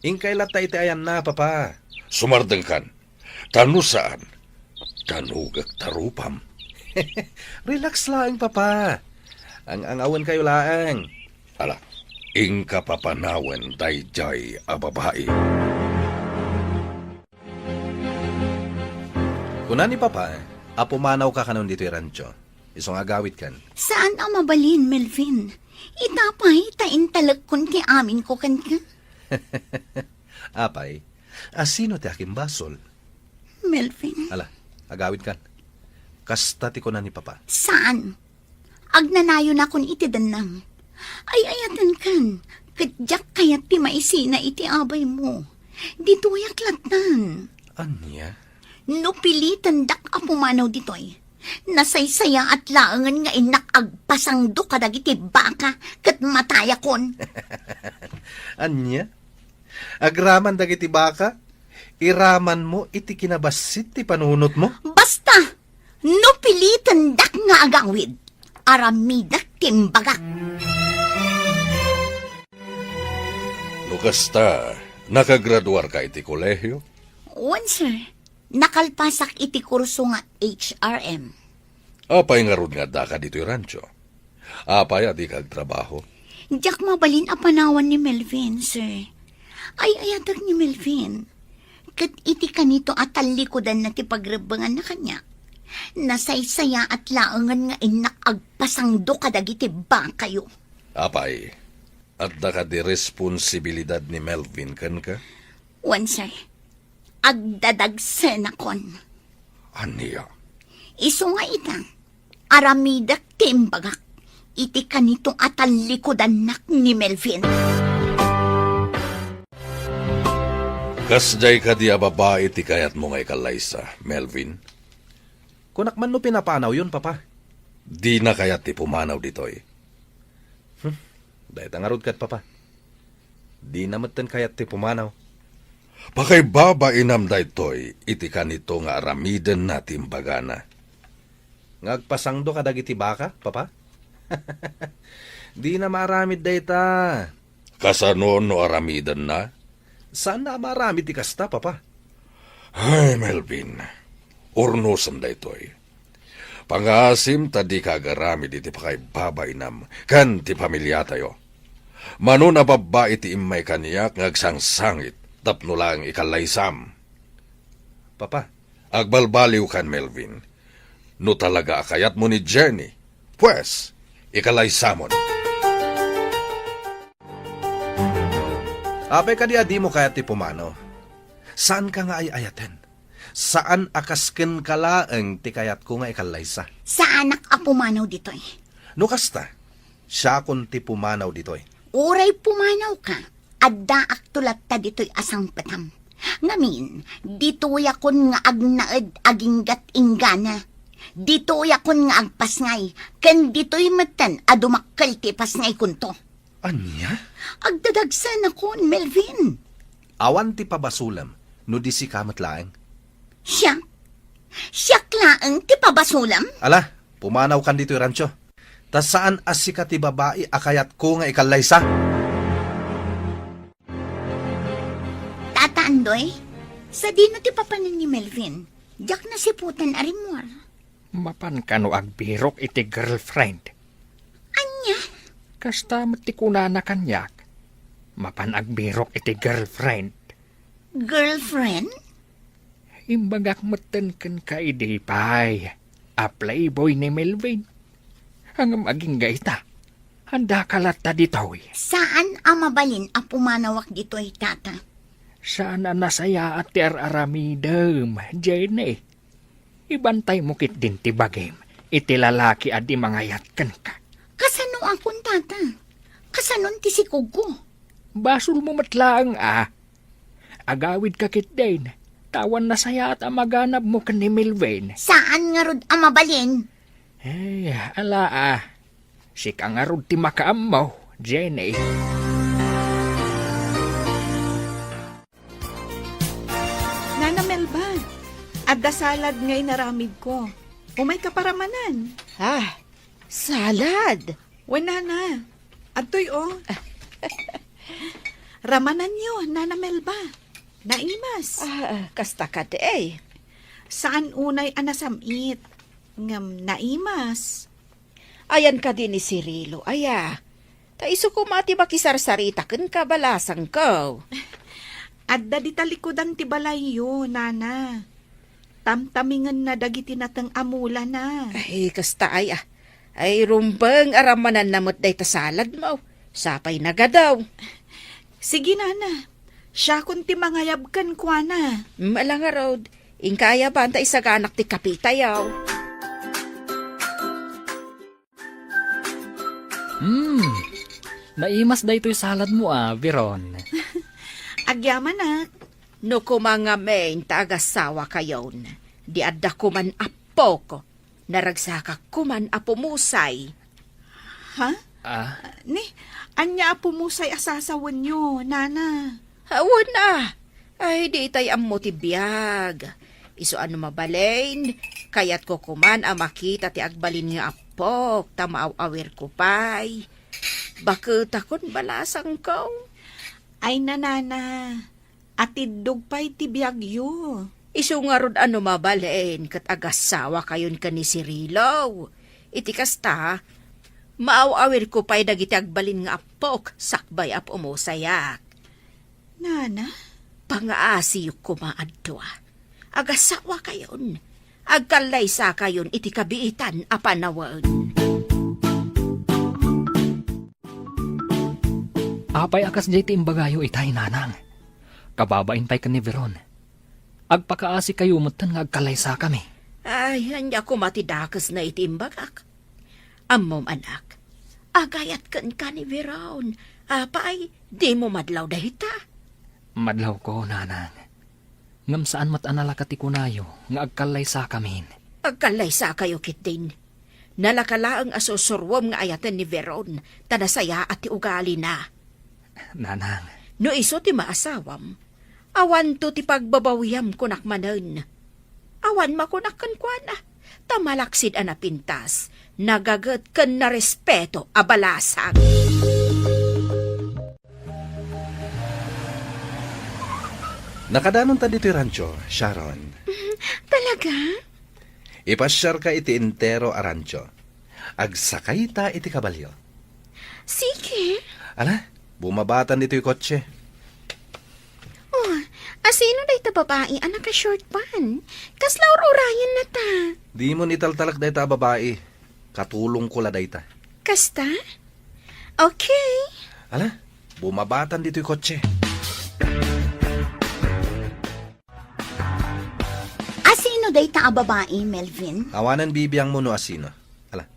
Ingkay latay ti ayan na, papa. Sumardeng kan. Tanu saan? Tanugak tarupam. Relax lang, papa. Ang awan kayo laang. Ala, ingka papanawen dayjay a babae. Kuna ni papa, apumanaw ka kanon dito rancho. Isong agawit kan. Saan ang mabalin, Melvin? Itapay, taintalag kun ti amin ko kan ka. Apay, asino ti aking basol? Melvin, Ala, agawit kan. Kasta ti ko na ni papa. saan? Agnanayo na kun iti danang. Ay ayatan kan, kadyak kayat ti maisina iti abay mo. Dito yaklatan. Anya? No pilitan dak apumanaw ditoy. Nasaysaya at laangan nga inak agpasangdo kadag iti baka kat mataya kon. Anya? Agraman dagiti baka? Iraman mo iti kinabasit ti panunot mo? Basta, no pilitan dak nga agawid. Aramidak timbagak. Nukasta, nakagraduar ka iti kolehyo? Once, sir, nakalpasak iti kurso nga HRM. Apay nga rod nga da ka dito'y rancho. Apay adi kag trabaho. Diyak mabalin a panawan ni Melvin, sir. Ay ayadag ni Melvin. Kat iti kanito at talikodan na ti pagrebangan na kanya. Nasaysaya at laangan nga inak agpasangdo kadag iti bakayo. Apay, at da ka di responsibilidad ni Melvin kan ka? Once, sir, agdadagsen akon. Aniya? Iso nga itang, aramidak timbagak, iti kanitong atalikodanak ni Melvin. Kasday ka di babae ti kayat mo nga ikalaysa, Melvin. Kunak man no pinapanaw yun, papa. Di na kayat ti pumanaw dito'y. Dahit ang arod kat, papa. Di namatan kayat ti pumanaw. Pakay babainam daytoy, iti kanito nga aramiden na timbagana. Ngagpasangdo ka dagiti baka, papa? Di na maramid dayta. Kasano no aramiden na? Saan na maramid ti kasta, papa? Ay, Melvin, urnusan daytoy. Pangasim tadi kagaramid iti pakay babainam, kan ti pamilya tayo. Mano na babae ti imay kaniyak ngagsangsangit, tapno lang ikalaysam. Papa, Agbalbaliw kan, Melvin. No talaga akayat mo ni Jenny, pues, ikalaysamon. apay ka di mo kayat ti pumanaw. Saan ka nga ay ayaten? Saan akasken ka laeng ti kayat ko nga ikalaysa? Sa anak a pumanaw ditoy. No kasta, siya kun ti pumanaw ditoy. Uray pumanaw ka, adda aktulat ta ditoy asang patam. Ngamin, ditoy akon nga agnaed aginggat inggana. Ditoy akon nga agpasngay, ken ditoy matan adumakkel ti pasngay kunto. Anya? Agdadagsan akon, Melvin. Awan ti pabasulam, no di si kamat laeng. Siya? Siya klaang ti pabasulam? Ala, pumanaw kan dito'y rancho. Tas saan asika ti babae akayat ko nga ikalaysa? Tata Andoy, sa dino ti papanan ni Melvin, jak na siputan arimor. Mapan kano agbirok iti girlfriend. Anya? Kasta matikuna na kanyak. Mapan agbirok iti girlfriend. Girlfriend? Imbagak meten ken kaidipay. A playboy ni Melvin. Ang maging gaita. Handa kalata ditoy. Saan ang mabalin ang pumanawak dito'y tata? Sana nasaya at aramidem, Jenny. Ibantay mo kit din ti bagim. Iti lalaki at di mangayat kan ka. Kasano akong tata? Kasanon ti si Kugo? Basul mo matlaang Agawid ka kit din. Tawan nasaya at amaganap mo kan ni Melvin. Saan nga rod ang mabalin? Eh, ala Si kang arod ti makaam mo, Jenny. Nana Melba, adda salad ngay naramid ko. Umay ka paramanan. Salad. Wala na. Atoy Ramanan nyo, Nana Melba. Naimas. Kasta ka de eh. Saan unay anasamit? ngam naimas. Ayan ka din ni Cirilo, aya. Ta iso ko mati makisarsarita ken kabalasang ko. Adda di talikodan ti balayo, nana. Tamtamingan na dagiti natang amula na. Ay, kasta ay ah. Ay, rumbang aramanan namot day tasalad mo. Sapay nagadaw. Sige, nana. Siya kunti mangayabkan kwa na. Malanga road. Ingkaya ba anta isaganak ti kapitayaw? Naimas da ito'y salad mo Veron. Agyaman na. No kumanga main taagasawa kayon. Di adda kuman apo ko. Naragsaka kuman apumusay. Ha? Ah, Ni, anya pumusay asasawan nyo, nana. Hawan na. Ay, di tay ammo ti biyag. Iso ano mabalain, kayat ko kuman ang makita ti agbalin nga apok, tamaaw-awir ko pay. Bakit akon balasang ko? Ay, nanana. Atidog pa'y tibiyagyo. Iso nga rod ano mabalain, kat agasawa kayon ka ni Cirilo. Iti kasta, maaw-awir ko pay dagiti agbalin nga apok, sakbay ap umusayak. Nana? Pangaasiyok ko maadto agasawa kayon. Agkalaysa kayon iti kabiitan apanawan. apay akas jay ti imbagayo itay nanang. Kababain pa'y ka ni Veron. Agpakaasi kayo mutan nga agkalaysa kami. Ay, hanya ko matidakas na itimbagak. Ammom anak, agayat kan ka ni Veron. Apay, di mo madlaw dahita. Madlaw ko, nanang. Ngam saan matanala kati kunayo nga agkalaysa kamin. Agkalaysa kayo kitin. Nalakala ang asusurwom nga ayatan ni Veron, tanasaya at ti ugali na. Nanang, No iso ti maasawam, awan to ti pagbabawiyam kunakmanan. Awan makunakkan kwa na, tamalaksid anapintas, nagagat kan na respeto abalasag. Nakadanon ta dito rancho, Sharon. Talaga? Ipasyar ka iti entero a rancho. Agsakay ta iti kabalyo. Sige. Ala, bumabatan dito'y kotse. Oh, asino day ta babae anak ka short pan? Kaslaur urayan na ta. Di mo nitaltalak day ta babae. Katulong ko la day ta. Kasta? Okay. Ala, bumabatan dito'y kotse. Asino day ta a babae, Melvin? Awanan bibiyang mo no asino. Ala,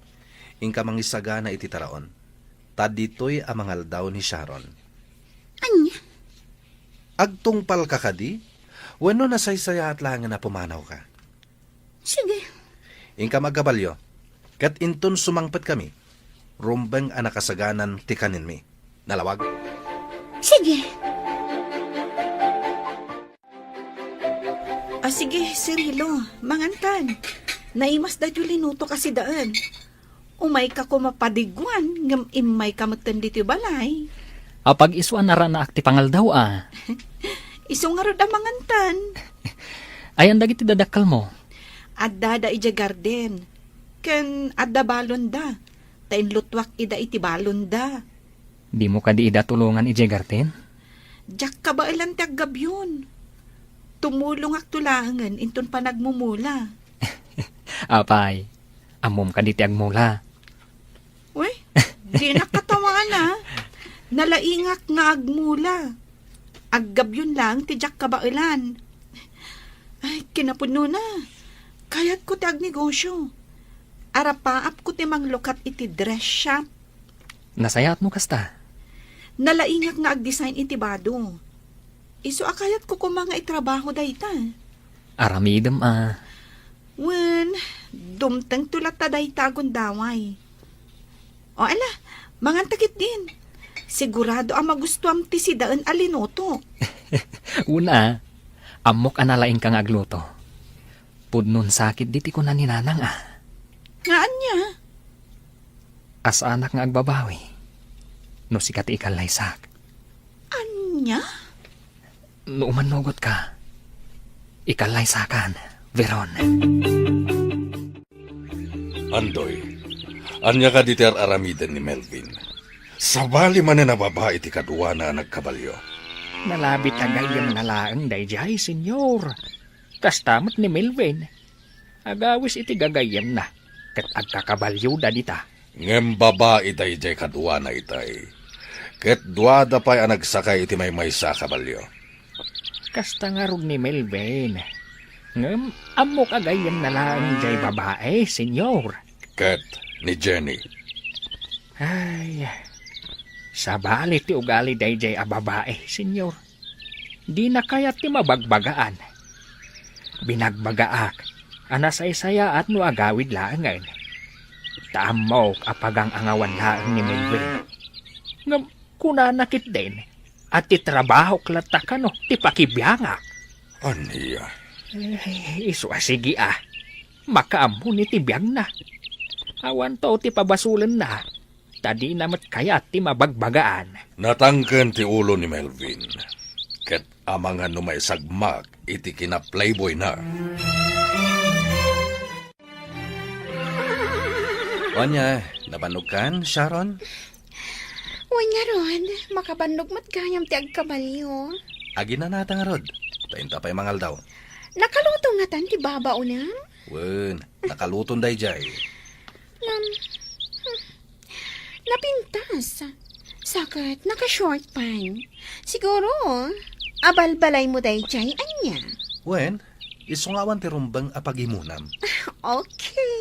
ingka mangisaga na iti taraon. Tad dito'y amangal daw ni Sharon. Anya? Agtungpal ka kadi? Wano nasaysaya at langan na pumanaw ka. Sige. Ingka magkabalyo. Kat inton sumangpet kami. Rumbeng anakasaganan tikanin mi. Nalawag? Sige. Sige, Cirilo, mangantan. Naimas da linuto kasi daan. Umay ka ko mapadigwan, ngam imay ka matan dito balay. apag isuan na na akti pangal daw Iso nga ron ang mangantan. Ayan dagiti dadakal mo. Adda da ija garden. Ken adda balon da. Tain lutwak ida iti balon da. Di mo kadi ida tulungan ije garten? Jak ka ba ilang taggabyon? Tumulong ak tulangan inton pa nagmumula. Apay, amom kadi ti agmula. Uy, di nakatawa na. Nalaingak nga agmula. Aggabyon lang ti jak ka ba ilan. Ay, kinapuno na. Kayat ko ti agnegosyo. Arapaap ko ti manglukat iti dress shop. Nasayat mo kasta. Nalaingak nga ag-design iti bado. Iso akayat ko kumanga itrabaho dayta. Aramidem Wen, dumteng tulat ta dayta agundaway. O ala, mangantakit din. Sigurado ang magustuam ti si daan alinoto. Una, amok analaing kang agluto. Pudnon sakit diti ko na ninanang Ngaan niya? As anak nga agbabawi. No sikat ikalaysak. Anya? No umanugot ka. Ikalaysakan, Veron. Andoy, anya ka di ter aramidan ni Melvin. Sabali man na babae ti kadwa na nagkabalyo. Nalabit na gayam na laang dayjay, senyor. Kastamot ni Melvin. Agawis iti gagayam na. Kat agkakabalyo da dita. Ngem babae dayjay kadwa na itay. Ket duada pa'y ang nagsakay iti may sa kabalyo. Kasta nga ron ni Melvin. Ngem, amo kagayam na laang jay babae, senyor. Ket ni Jenny. Ay, sabali ti ugali dayjay a babae, senyor. Di na kayat ti mabagbagaan. Binagbagaak, anasay-saya at no agawid laangan. Taamok apagang angawan laang ni Melvin. Ngam, kuna nakit din, at ti trabaho klata ka no, ti pakibiyangak. Aniya. Iso asigi makaampo ni ti biyag na. Awan to ti pabasulan na. Tadi namat kayat ti mabagbagaan. Natangken ti ulo ni Melvin. Ket amangan no may sagmak iti kina playboy na. Onya, nabanog kan, Sharon? Uy nga ron, makabandog mat gayam ti agkabalyo. Agi na nata nga rod. Tainta pa'y mangal daw. Nakaluto nga tan ti babao na. Wen, nakaluton dayjay. Napintas. Sakit, naka-short pan. Siguro, abalbalay mo day jay anya. Wen, isungawan ti rumbang apagimunam. Okay.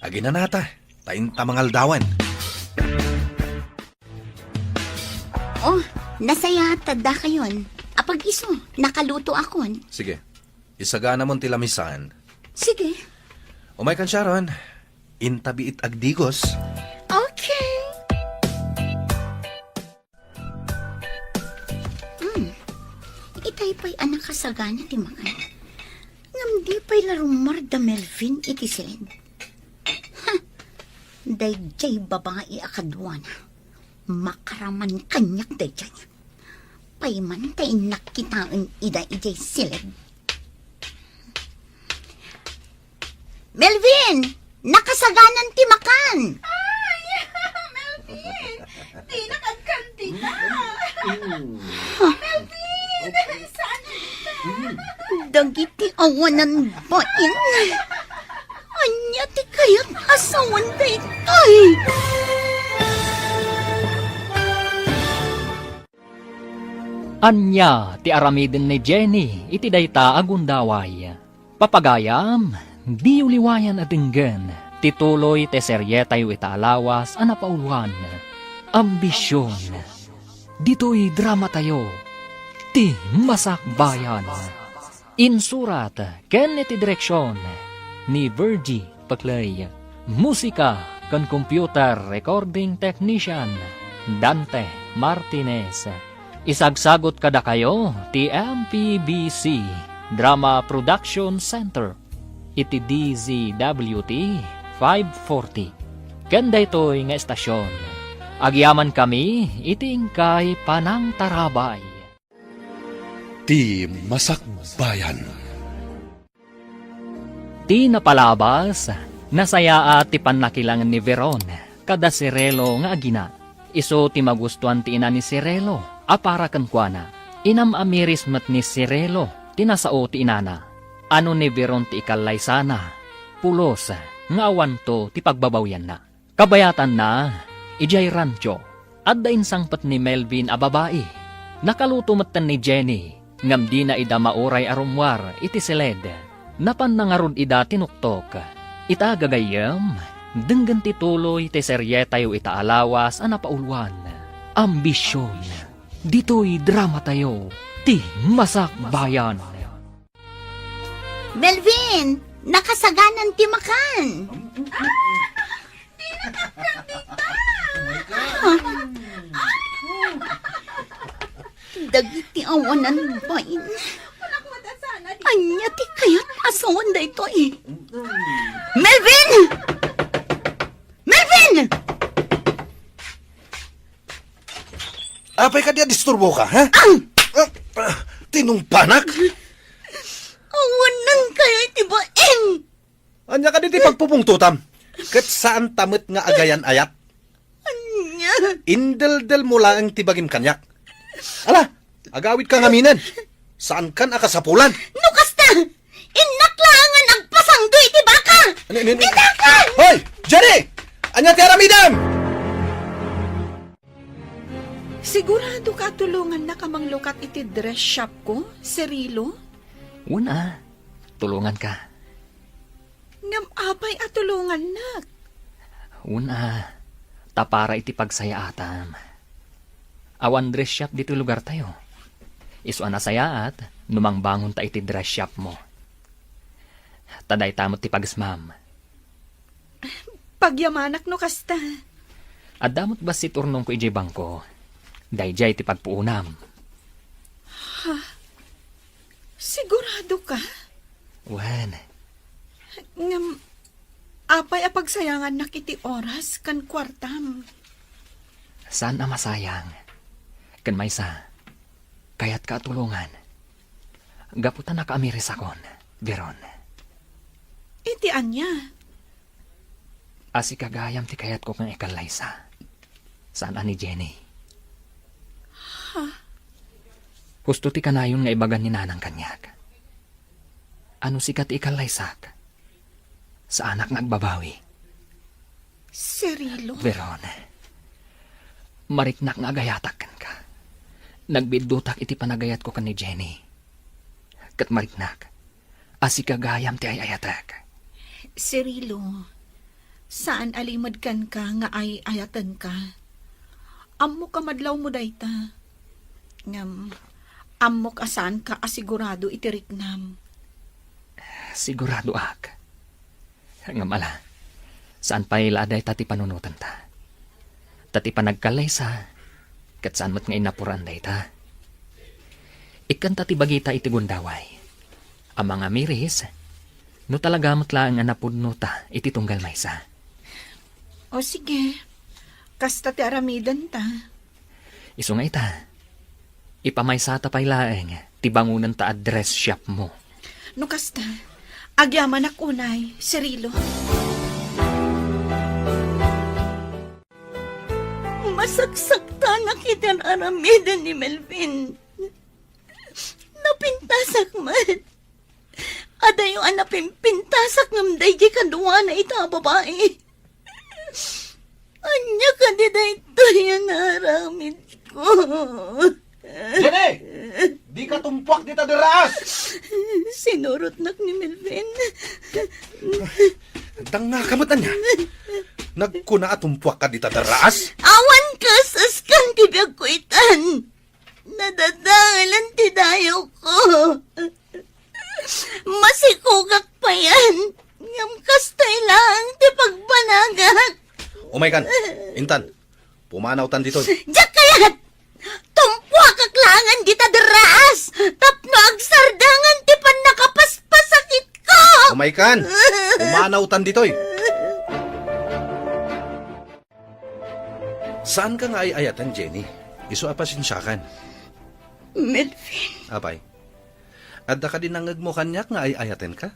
Agi na nata. Tainta mangal dawan. Oh, nasaya tada kayon. Apag iso, nakaluto akon. Sige, isagana mon ti lamisan. Sige. Umay kan, Sharon. Intabi it agdigos. Okay. Itay pa'y anak kasagana ti makan. Ngam di pa'y larumar da Melvin iti silid. Ha! Dayjay babae akadwa na. Makaraman kanyak dayjay. Payman tay nakitaan ida ijay silid. Melvin! Nakasaganan ti makan! Di nakagkanti na. Dagiti awanan bain. Anya ti kayat asawan da itay. Anya ti aramiden ni Jenny iti dayta agundaway. Papagayam, di uliwayan atinggan. Tituloy te seryetayo itaalawas anapauluan. Ambisyon. Dito'y drama tayo. Ti Masakbayan. Insurat ken iti direksyon ni Virgie Paclay. Musika kan computer recording technician Dante Martinez. Isagsagot kada kayo ti MPBC Drama Production Center iti DZWT 540. Kanda ito'y nga estasyon. Agyaman kami iting kay Panang Tarabay. Ti Masakbayan. Ti napalabas, nasaya at ti pannakilangan ni Veron, kada Sirelo nga agina. Iso ti magustuhan ti ina ni Sirelo, apara kankwana. Inam amiris mat ni Sirelo, tinasao ti inana. Ano ni Veron ti ikalay sana, pulos, nga awan to ti pagbabawyan na. Kabayatan na, ijay rancho, at dain sangpat ni Melvin a babae. Nakaluto matan ni Jenny, ngam di na ida mauray arumwar iti siled. Napan na nga ron ida tinuktok. Ita gagayam, denggan tituloy ti seryetayo itaalawas anapauluan. Ambisyon, dito'y drama tayo, ti Masakbayan. Melvin! Nakasaganan ti makan! Dagiti awanan bain. Anya ti kayat asawan da ito eh. Melvin! Melvin! Apay ka diya disturbo ka, ha? Tinungpanak? Awanan kayo iti bain! Anya ka di ti pagpupungtutam? Kat saan tamit nga agayan ayat? Anya. Indel-del mo lang tibagim kanyak. Ala, agawit ka ngaminan. Saan kan akasapulan? No kasta! Inaklangan ang pasangdoy ti baka! Bitakan! Hoy! Jenny! Anya ti aramidam! Sigurado ka tulungan na kamang lukat iti dress shop ko, Cirilo? Una, tulungan ka. Ngam apay at tulungan na. Una, tapara iti pagsaya atam. Awan dress shop dito lugar tayo. Isu na saya at numangbangon ta iti dress shop mo. Taday tamot ti pagsmam. Pagyamanak no kasta. At damot ba si turnong ko ijay bangko? Dayjay ti pagpuunam. Sigurado ka? Wen, Ngam apay a pagsayangan na kiti oras kan kwartam. saan na masayang? Kan maysa, kayat ka tulungan. Gaputan na kaamiris akon, Veron. Iti anya. Asi kagayam ti kayat ko kang ikalaysa. Saan ani Jenny? Husto ti kanayon nga ibagan ni nanang kanyak. Ano sikat ikalaysak? Sa anak nagbabawi. Cirilo? Veron, mariknak nga agayatak kan ka. Nagbidutak iti panagayat ko kan ni Jenny. Kat mariknak, asi kagayam ti ayayatak. Cirilo, saan alimad kan ka nga ay ayatan ka? Ammo ka madlaw mo dayta. Ngam, ammo asan ka asigurado itiriknam. Sigurado ak. Nga mala, saan pa iladay tati panunutan ta? Tati panagkalaysa, kat saan mo't nga inapuran day ta? Ikan tati bagita iti gundaway. Ang mga miris, no talaga mo't lang nga napudno ta iti tunggal maysa. O sige, kasta ti aramidan ta. Iso nga ita, ipamaysa ta pa'y laeng, ti bangunan ta address shop mo. No kasta, agyaman ak unay, Cirilo. Masagsakta na kitan aramidan ni Melvin. Napintasak man. Ada yung anapimpintasak ng daydi kadwa na ita babae. Anya ka di dayto yan aramid ko. Jenny! Di ka tumpuak dita deraas! Sinurot nak ni Melvin. Dang nga kamutan niya. Nagkuna at tumpuak ka dita deraas? Awan ka saskan tibiyag ko itan. Nadadalan ti dayo ko. Masikugak pa yan. Ngam kastay lang ti pagbanagak. Umaykan, Intan, pumanaw tan dito. Diyak kayat! Tumpwa kaklangan di ta deraas. Tapno agsardangan ti pan nakapaspasakit ko. Umaykan, pumanaw tan dito. Saan ka nga ay ayatan, Jenny? Iso apasinsyakan. Melvin, Apay, adda ka din nangag mo kanyak nga ay ayaten ka?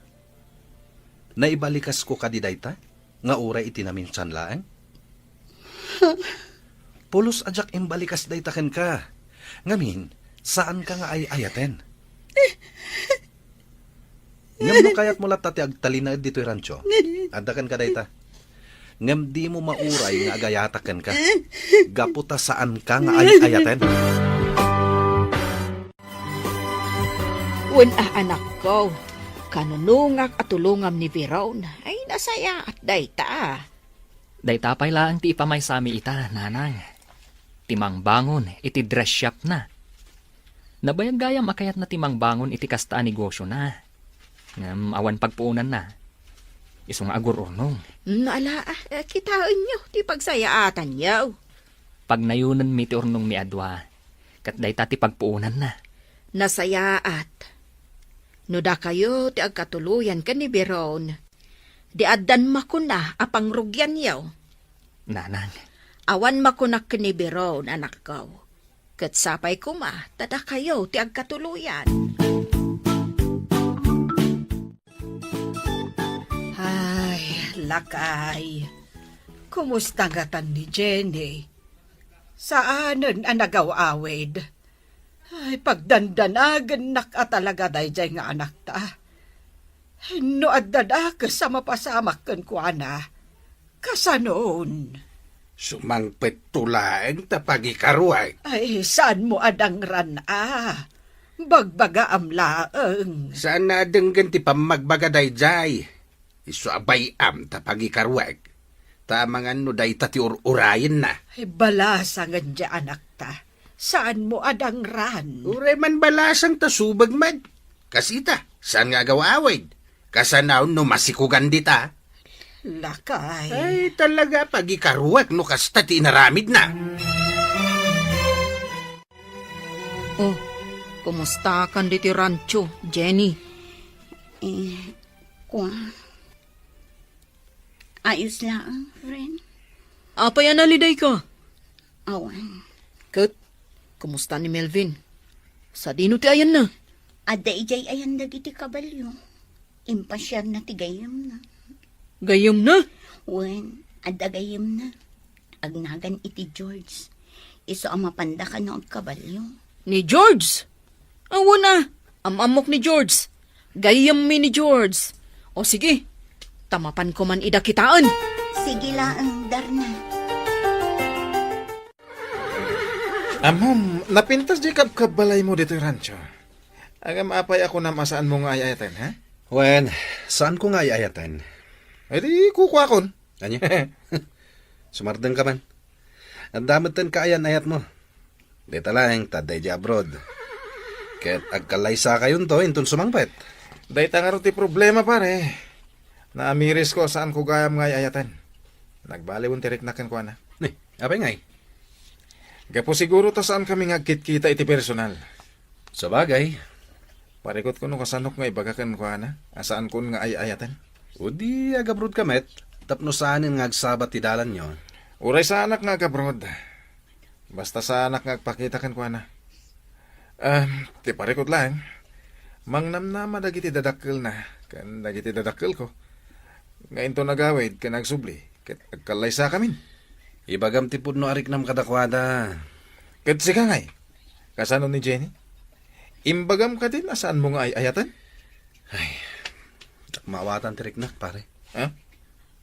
Naibalikas ko ka di dayta? Nga uray itinaminsan laang? Pulos ajak imbalikas daytaken ka. Ngamin, saan ka nga ay ayaten? Ngam no kayat mo latati agtalinaid dito yung rancho. Adakan ka dayta. Ngam di mo mauray nga agayataken ka. Gaputa saan ka nga ay ayaten? Wen anak ko, kanunungak at tulungam ni Veron, ay nasaya at dayta. Day tapay lang ti ipamaysami ita, nanang. Timang bangon, iti dress shop na. Nabayag gayam akayat na timang bangon iti kasta negosyo na. Ngam awan pagpuunan na. Isong agur urnong. Naala, kitaan nyo, ti pagsayaatan nyo. Pag nayunan mi ti urnong mi adwa, kat day ti pagpuunan na. Nasayaat. No da kayo ti agkatuluyan ka ni Veron. Di adan makuna apang rugyan yaw. Nanang, Awan makunak ka ni Veron, anak ko. Kat sapay kuma, tada kayo ti agkatuluyan. Ay, Lakay, kumusta nga tan ni Jenny? Saanan ang nagaw-awid? Ay, pagdandanagan nakatalaga dayjay nga anak ta. No adada ka sa mapasamak kan ko ana. Kasanoon? Sumangpet tulaeng tapagikaruay. Ay, saan mo adang rana? Bagbaga amlaeng. Saan na denggan ti pamagbagaday jay? Isu abay am tapagikaruay. Tamangan no day tati urayin na. Ay, balasangan dya anak ta. Saan mo adang ran? Uray man balasang tasubag man. Kasita, saan nga gawawid? Kasanaw no masikugan dita. Lakay. Ay, talaga pagikaruak no kasta ti inaramid na. Oh, kumusta kan diti rancho, Jenny? Ayos lang, friend. Apay analiday ka? Awan. Kat, kumusta ni Melvin? Sa dino ti ayan na? Ada ijay ayan dagiti kabalyo. Impasyar na ti gayam na. Gayam na? Wen, ada gayam na. Agnagan iti George. Iso ang mapanda ka na og kabalyo. Ni George? Awo na, amok ni George. Gayam mi ni George. O sige, tamapan ko man idakitaan. Sige lang, Darna. Amom, napintas di kabbalay mo dito yung rancho. Agam apay ako na masaan mo nga ayayatan, ha? Wen, saan ko nga iayatan? Ay di kukuha kon. Anya? Sumardeng ka man. Ang damatan kaayan ayat mo. Dita lang, taday di abroad. Ket agkalaysa kayon to, intun sumangpet. Day nga ti problema pare. Naamiris ko saan ko gayam nga ayayatan. Nagbaliwon tirik nakan ko na. Ni, apay ngay? Gapo siguro to saan kami nga kita iti personal. Sa bagay, Parikot ko no kasanok nga ibagakan ko na. Asaan ko nga ayayatan. o di agabrod kamet, tapno saanin nga agsabat ti dalan nyo. Uray sa anak nga kabrod. Basta sa anak nga agpakita kan ko na. Ti parikot lang. Mangnamnama dagiti dadakkel na. Kan dagiti dadakkel ko. Ngayon to nagawid ka nagsubli. Ket agkalaysa kamin. Ibagam ti pudno arik nam kadakwada. Ket sika ngay. Kasano ni Jenny? Imbagam ka din asaan mo nga ayatan? Jak maawatan tirik nak pare. Ha?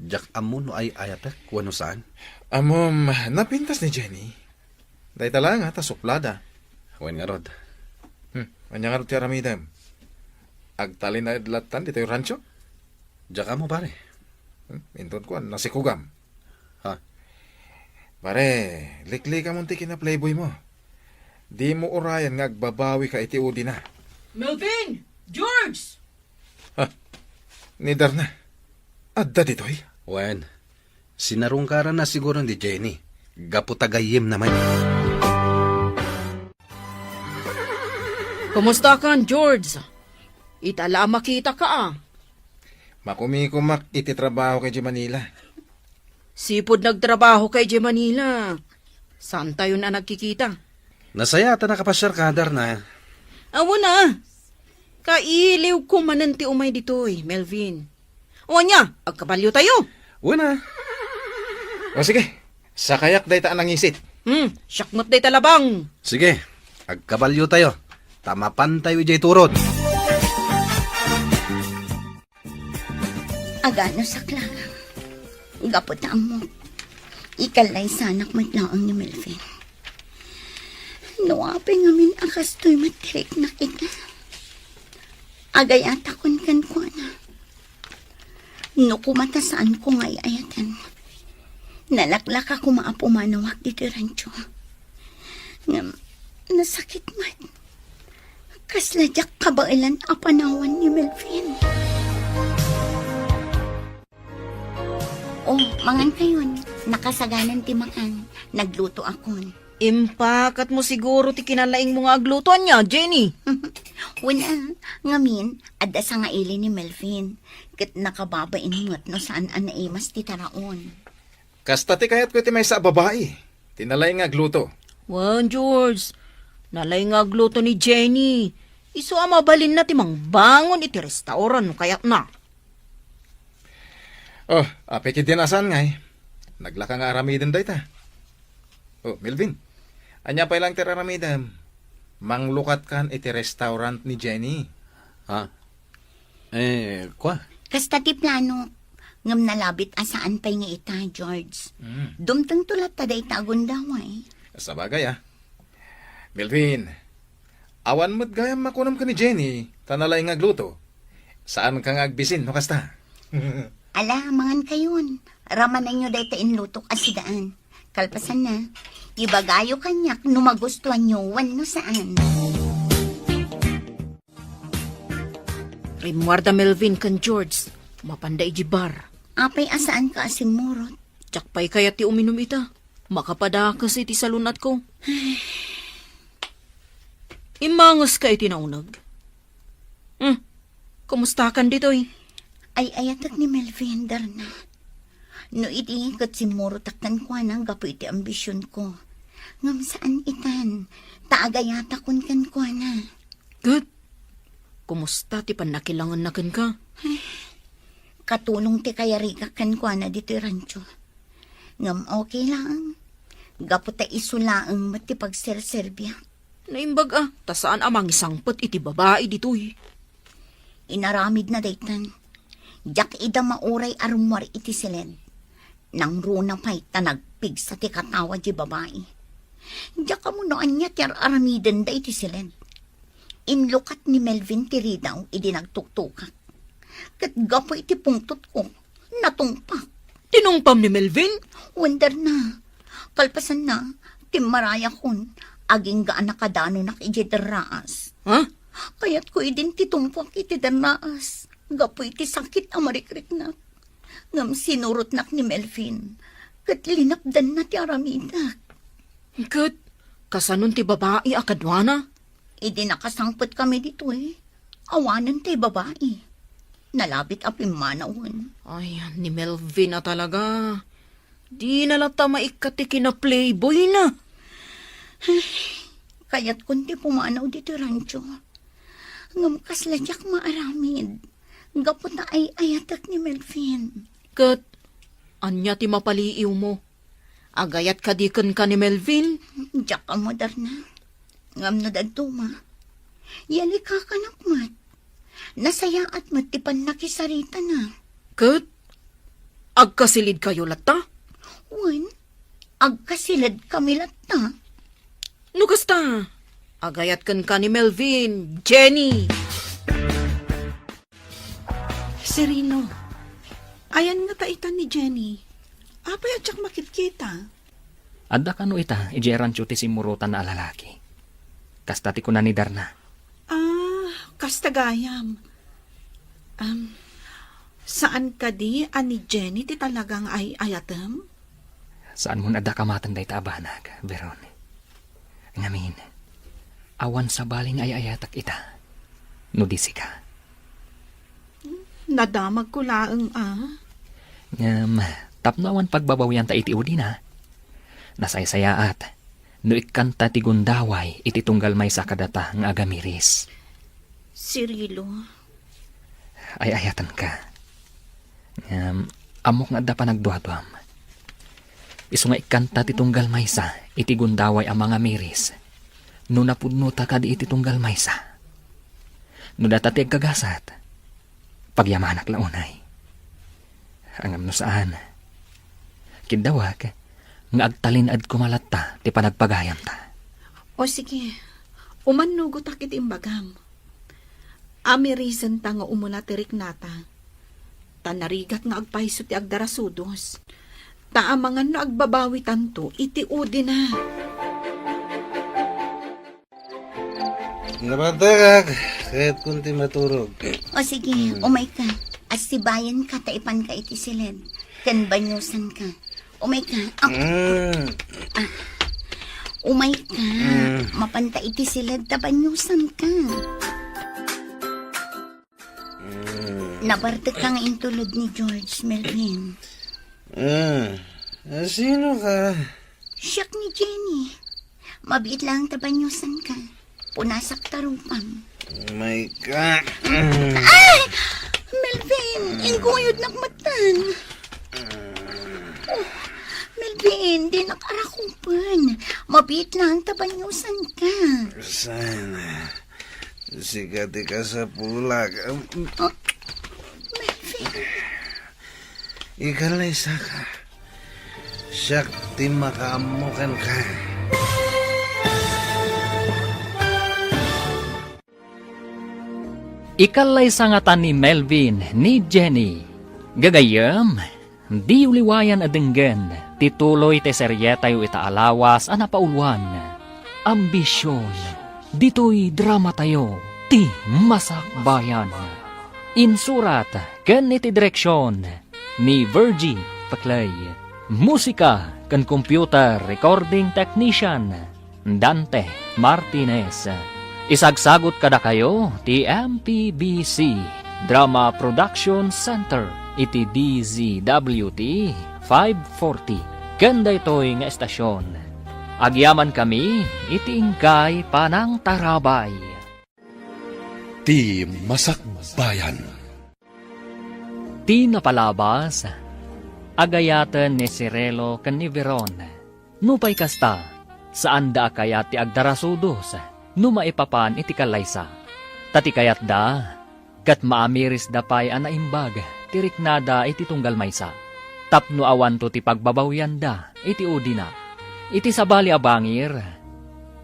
Jak amun no ay ayatek, kuwano saan? Amom, napintas ni Jenny. Day talaga ta suplada. Wen nga rod. Anya nga ti aramidem. Agtalin na idlatan dito yung rancho. Jak amo pare. Inton ko, nasikugam. Ha? Pare, likli ka munti kina playboy mo. Di mo urayan nga agbabawi ka iti udi na. Melvin! George! Ni Darna. Adda ditoy. Wen, sinarungkaran na siguro ni Jenny. Gaputagayim naman. Kumusta ka, George? Itala makita ka ah. Makumikumak iti trabaho kay Manila. Sipod nagtrabaho kay J. Manila. Saan tayo na nagkikita? Nasaya ta nakapasyar ka, Darna. Awo na. Kailiw ko mananti umay ditoy, Melvin. O niya, agkabalyo tayo. Una. O sige, sa kayak day taan ang isit. Syakmot day talabang. Sige, agkabalyo tayo. Tamapan tayo ijay turod. Agano saklang. Gapot na mo. Ikalay sanak matlaang ni Melvin. Nuwape ngamin akas to'y matirik na kita. Agay atakon kan ko na. Nukumatasaan ko nga'y ayatan. Nalaklak ako maapumanawak dito rancho. Nasakit man. Kasladyak kabailan apanawan ni Melvin. Oh, mangan kayon. Nakasaganan ti makan. Nagluto akon. Impakat mo siguro ti kinalaing mga aglutuan niya, Jenny. Wala, ngamin, adda sa nga ili ni Melvin. Kat nakababain mo't no saan anaimas ti taraon. Kasta ti kayat ko ti may sa babae. Tinalay nga gluto. Wan, George. Nalay nga agluto ni Jenny. Iso amabalin na ti mangbangon iti restauran no kayat na. Oh, apikit din asan nga eh. Naglaka nga aramidin day ta. Oh, Melvin. Anya pa ilang tiraramidam. Manglukat kan iti restaurant ni Jenny. Ha? Kwa? Kasta ti plano, ngam nalabit asaan pa'y nga ita, George. Dumtang tulat ta day tagon daway. Sa bagay ah. Melvin, awan mo't gayam makunam ka ni Jenny, tanalay nga gluto. Saan ka nga agbisin, no kasta? Ala, mangan kayon. Raman na nyo day ta inlutok asidaan. Kalpasan na, ibagayo kanyak no magustuhan nyo wano saan. Rimwarda Melvin kan George. Mapanday jibar. Apay asaan ka asimurot. Tsak pa'y kaya ti uminom ita. Makapadakas iti salunat ko. Imangas ka iti naunag. Kumusta kan ditoy? Ay ayatak ni Melvin, darna. No iti kat si Muro taktan ko nang gapo iti ambisyon ko. Ngam saan itan, taagayata kun kan ko na. Good. Kumusta ti panakilangan na kan ka? Katulong ti kayariga kan ko na dito rancho. Ngam okay lang. Gapo ta isulaang mati pagserserbya. Naimbag tasaan amang isangpot iti babae ditoy. Inaramid na daytan. Jak ida mauray arumwar iti silid. Nang runa pa'y tanagpig sa ti katawa di babae. Jak mo noan niya ti aramiden da iti silid. Inlukat ni Melvin ti ridaw idi nagtuktukak. Kat gapo iti pungtot ko, natungpak. Tinungpam ni Melvin? Wonder na. Kalpasan na, timaraya kon, aging gaan nakadano nak iti deraas. Ha? Kaya't ko idin titungpak iti deraas. Gapo iti sakit amarikrik na. Ngam sinurot nak ni Melvin. Kat linapdan na ti aramidak. Good. Kasanon ti babae akadwana? Idi nakasangpot kami dito eh. Awanan ti babae. Nalabit apim manawon. Ay, ni Melvin na talaga. Di nalata maikati kina playboy na. Kaya't kundi pumanaw dito rancho. Ngam kasladyak maaramid. Gapo na ay ayatak ni Melvin. Kat, anya ti mapaliiw mo. Agayat kadikan ka ni Melvin. Diyak ka mo darna. Ngam na dadtuma. Yali ka kanakmat. Nasaya at matipan nakisarita na. Kat, agkasilid kayo lata? Wan, agkasilad kami latta. No kasta, agayat kan ka ni Melvin, Jenny. Serino, ayan nga taitan ni Jenny. Apay at siyak makikita. Adda kano ita, ijeran ti simurutan na lalaki. Kastati ko na ni Darna. Kastagayam. Saan ka di, ani Jenny, ti talagang ay ayatem? Saan mo na adda kamatan day tabanag, Veron? Ngamin, awan sa baling ay ayatak ita. Nudisi ka. Nadamag ko laeng Tapnawan pagbabawyan ta iti udi na. Nasaysayaat, no ikanta ti gundaway iti tunggal may sakadata ng agamiris. Cirilo, Ay ayatan ka. Amok nga da pa nagduadwam. Isu nga ikanta ti tunggal maysa iti gundaway ang mga miris. No napudno ta kadi iti tunggal maysa. No data ti gagasat. Pagyamanak launay. Angam no saan. Kidawag nga agtalinad kumalatta ti panagpagayam ta. O sige, umanugot akit imbagam. Ami reason ta nga umuna tirik nata. Tanarigat nga agpaiso ti agdarasudos. Taamangan no agbabawi tanto, iti udi na. Nabatagag, kahit kunti maturog. o sige, umay ka. Asibayan ka, taipan ka iti silid. Kan banyusan ka. Umay ka. Umay ka. Mapanta iti silid, tabanyusan ka. Nabartek ka nga intulod ni George Melvin. Sino ka? Siyak ni Jenny. Mabit lang tabanyusan ka. Punasak tarupang. Oh my God. Ay! Melvin, ingkuyod nakmatan. Melvin, di nakarakupan. Mabit na ang tabanyusan ka. Sana. Sikat ka sa pulag. Ikalay sa ka. Syakti makaamukan ka. Ikalay sangatan ni Melvin ni Jenny. Gagayam, di uliwayan adenggen, tituloy te seryeta yu itaalawas a napauluan. Ambisyon, dito'y drama tayo, ti masakbayan. Insurat, ken iti direksyon, ni Virgie Paclay. Musika, ken computer recording technician, Dante Martinez. Isagsagot kada kayo ti MPBC Drama Production Center iti DZWT 540 kanda ito'y nga estasyon. Agyaman kami iti ingkay panang tarabay. Ti Masakbayan. Ti napalabas agayatan ni Cirelo ken ni Veron. Nupay kasta saan da kaya ti agdarasudos no maipapan iti kalaysa. Tati kayat da, kat maamiris da pay anaimbag, tiriknada iti tunggal maysa. Tapno awan to ti pagbabawyan da, iti udina. Iti sabali abangir,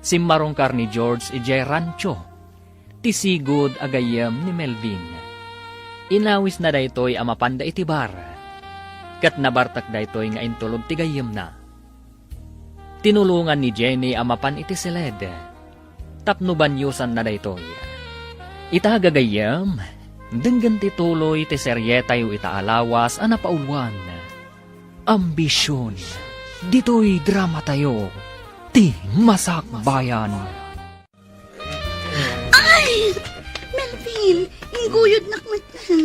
simmarongkar ni George ije rancho, ti sigud agayam ni Melvin. Inawis na daytoy amapanda iti bar, kat nabartak daytoy nga intulog ti gayam na. Tinulungan ni Jenny amapan iti siled, tapno banyusan na daytoy. Itagagayam, denggan tituloy ti seryeta yu itaalawas a napauluan. Ambisyon, dito'y drama tayo, ti masakbayan. Ay! Melvin, inguyod nakmata.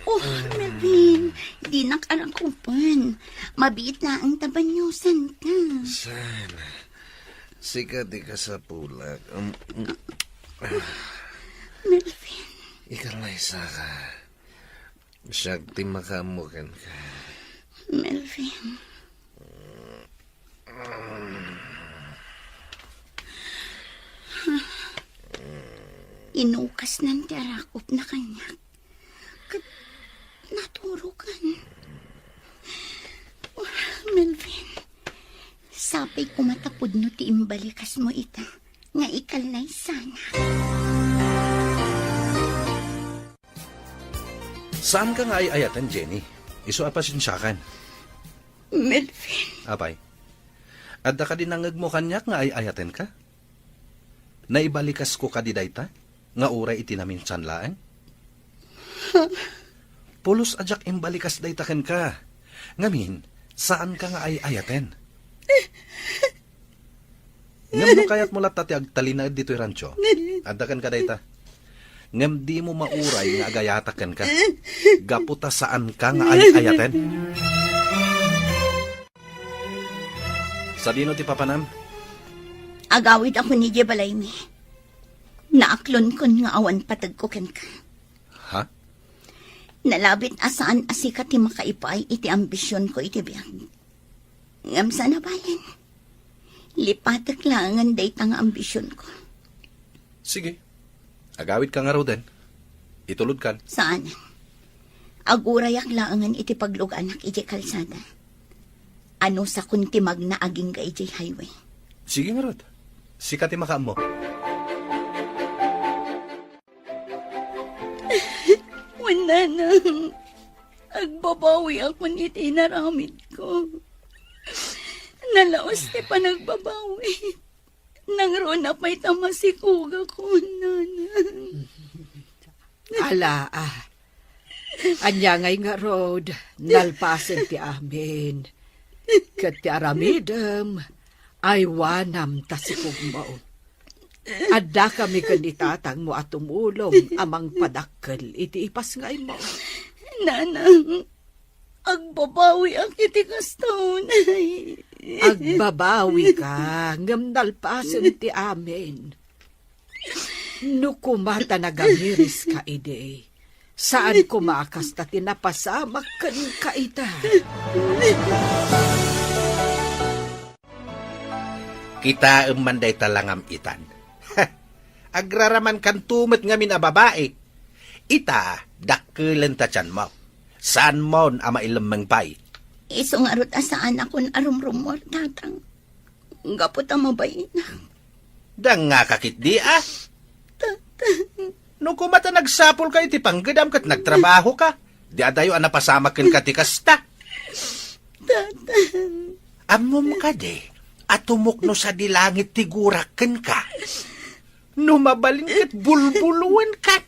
Oh, Melvin, di nakarakupan. Mabit na ang tabanyusan ka. Sana. Sikat ka sa pulag. Melvin, Ikalay sa ka. Syakti makaamukan ka. Melvin. Inukas ng tiarakop na kanya. Naturukan. Oh, Melvin, sapay ko matapod no ti imbalikas mo ita. Nga ikalay sana. Saan ka nga ayatan, Jenny? Iso apasensyakan. Melvin, Apay. Adda ka din nangag mo kanyak nga ayatan ka? Naibalikas ko ka di dayta? Nga uray iti namin sanlaan? Pulos ajak imbalikas dayta ken ka. Ngamin, saan ka nga ayaten? Ngam no kayat mo lat tati agtalina dito'y rancho. Adda ken ka dayta? Ngam di mo mauray nga agayataken ka. Gaputa saan ka nga ayaten? Sa dino ti papanam? agawid ako ni Jebalay mi. Naaklon kon nga awan patag ko ken ka. Ha? Nalabit asaan asika ti makaipay iti ambisyon ko iti biyag. Ngam sana bayan. Lipatak langan day tang ambisyon ko. Sige. Agawid ka nga raw din. Itulod kan. Saan? Agurayak langan iti pagluganak iti kalsada. Ano sa kuntimag na aging ka iti highway. Sige nga rod. Sikat makaam mo. Wala na. Agbabawi ako ni tinaramid ko. Nalaos ti pa nagbabawi. Nang na pa'y tamasikuga ko, nana. Ala, anya ngay nga road, nalpasen ti amin. Kat ti aramidem, ay wanam tasikog mo. Adda kami kanitatang mo at tumulong amang padakkel iti ipas ngay mo. Nanang, agbabawi ang iti kastaon. Agbabawi ka, ngam nalpasen ti amin. No kumata nagamiris ka ide, Saan kumakas ta tinapasamak kan kaita? Kita manday talangam itan. Agraraman kan tumet ngamin a babae. Ita, dakkelan ta tiyan mo. Saan mo ama ilamang pay? Iso nga rot asaan ako arumrumor, tatang. Gapot ang mabay na. Dang nga kakit di ah. No kumata nagsapol ka iti panggedam kat nagtrabaho ka. Di adayo anapasamakin ka ti kasta. Amom ka de. At tumukno sa dilangit ti guraken ka. Numabalin kat bulbuluan ka.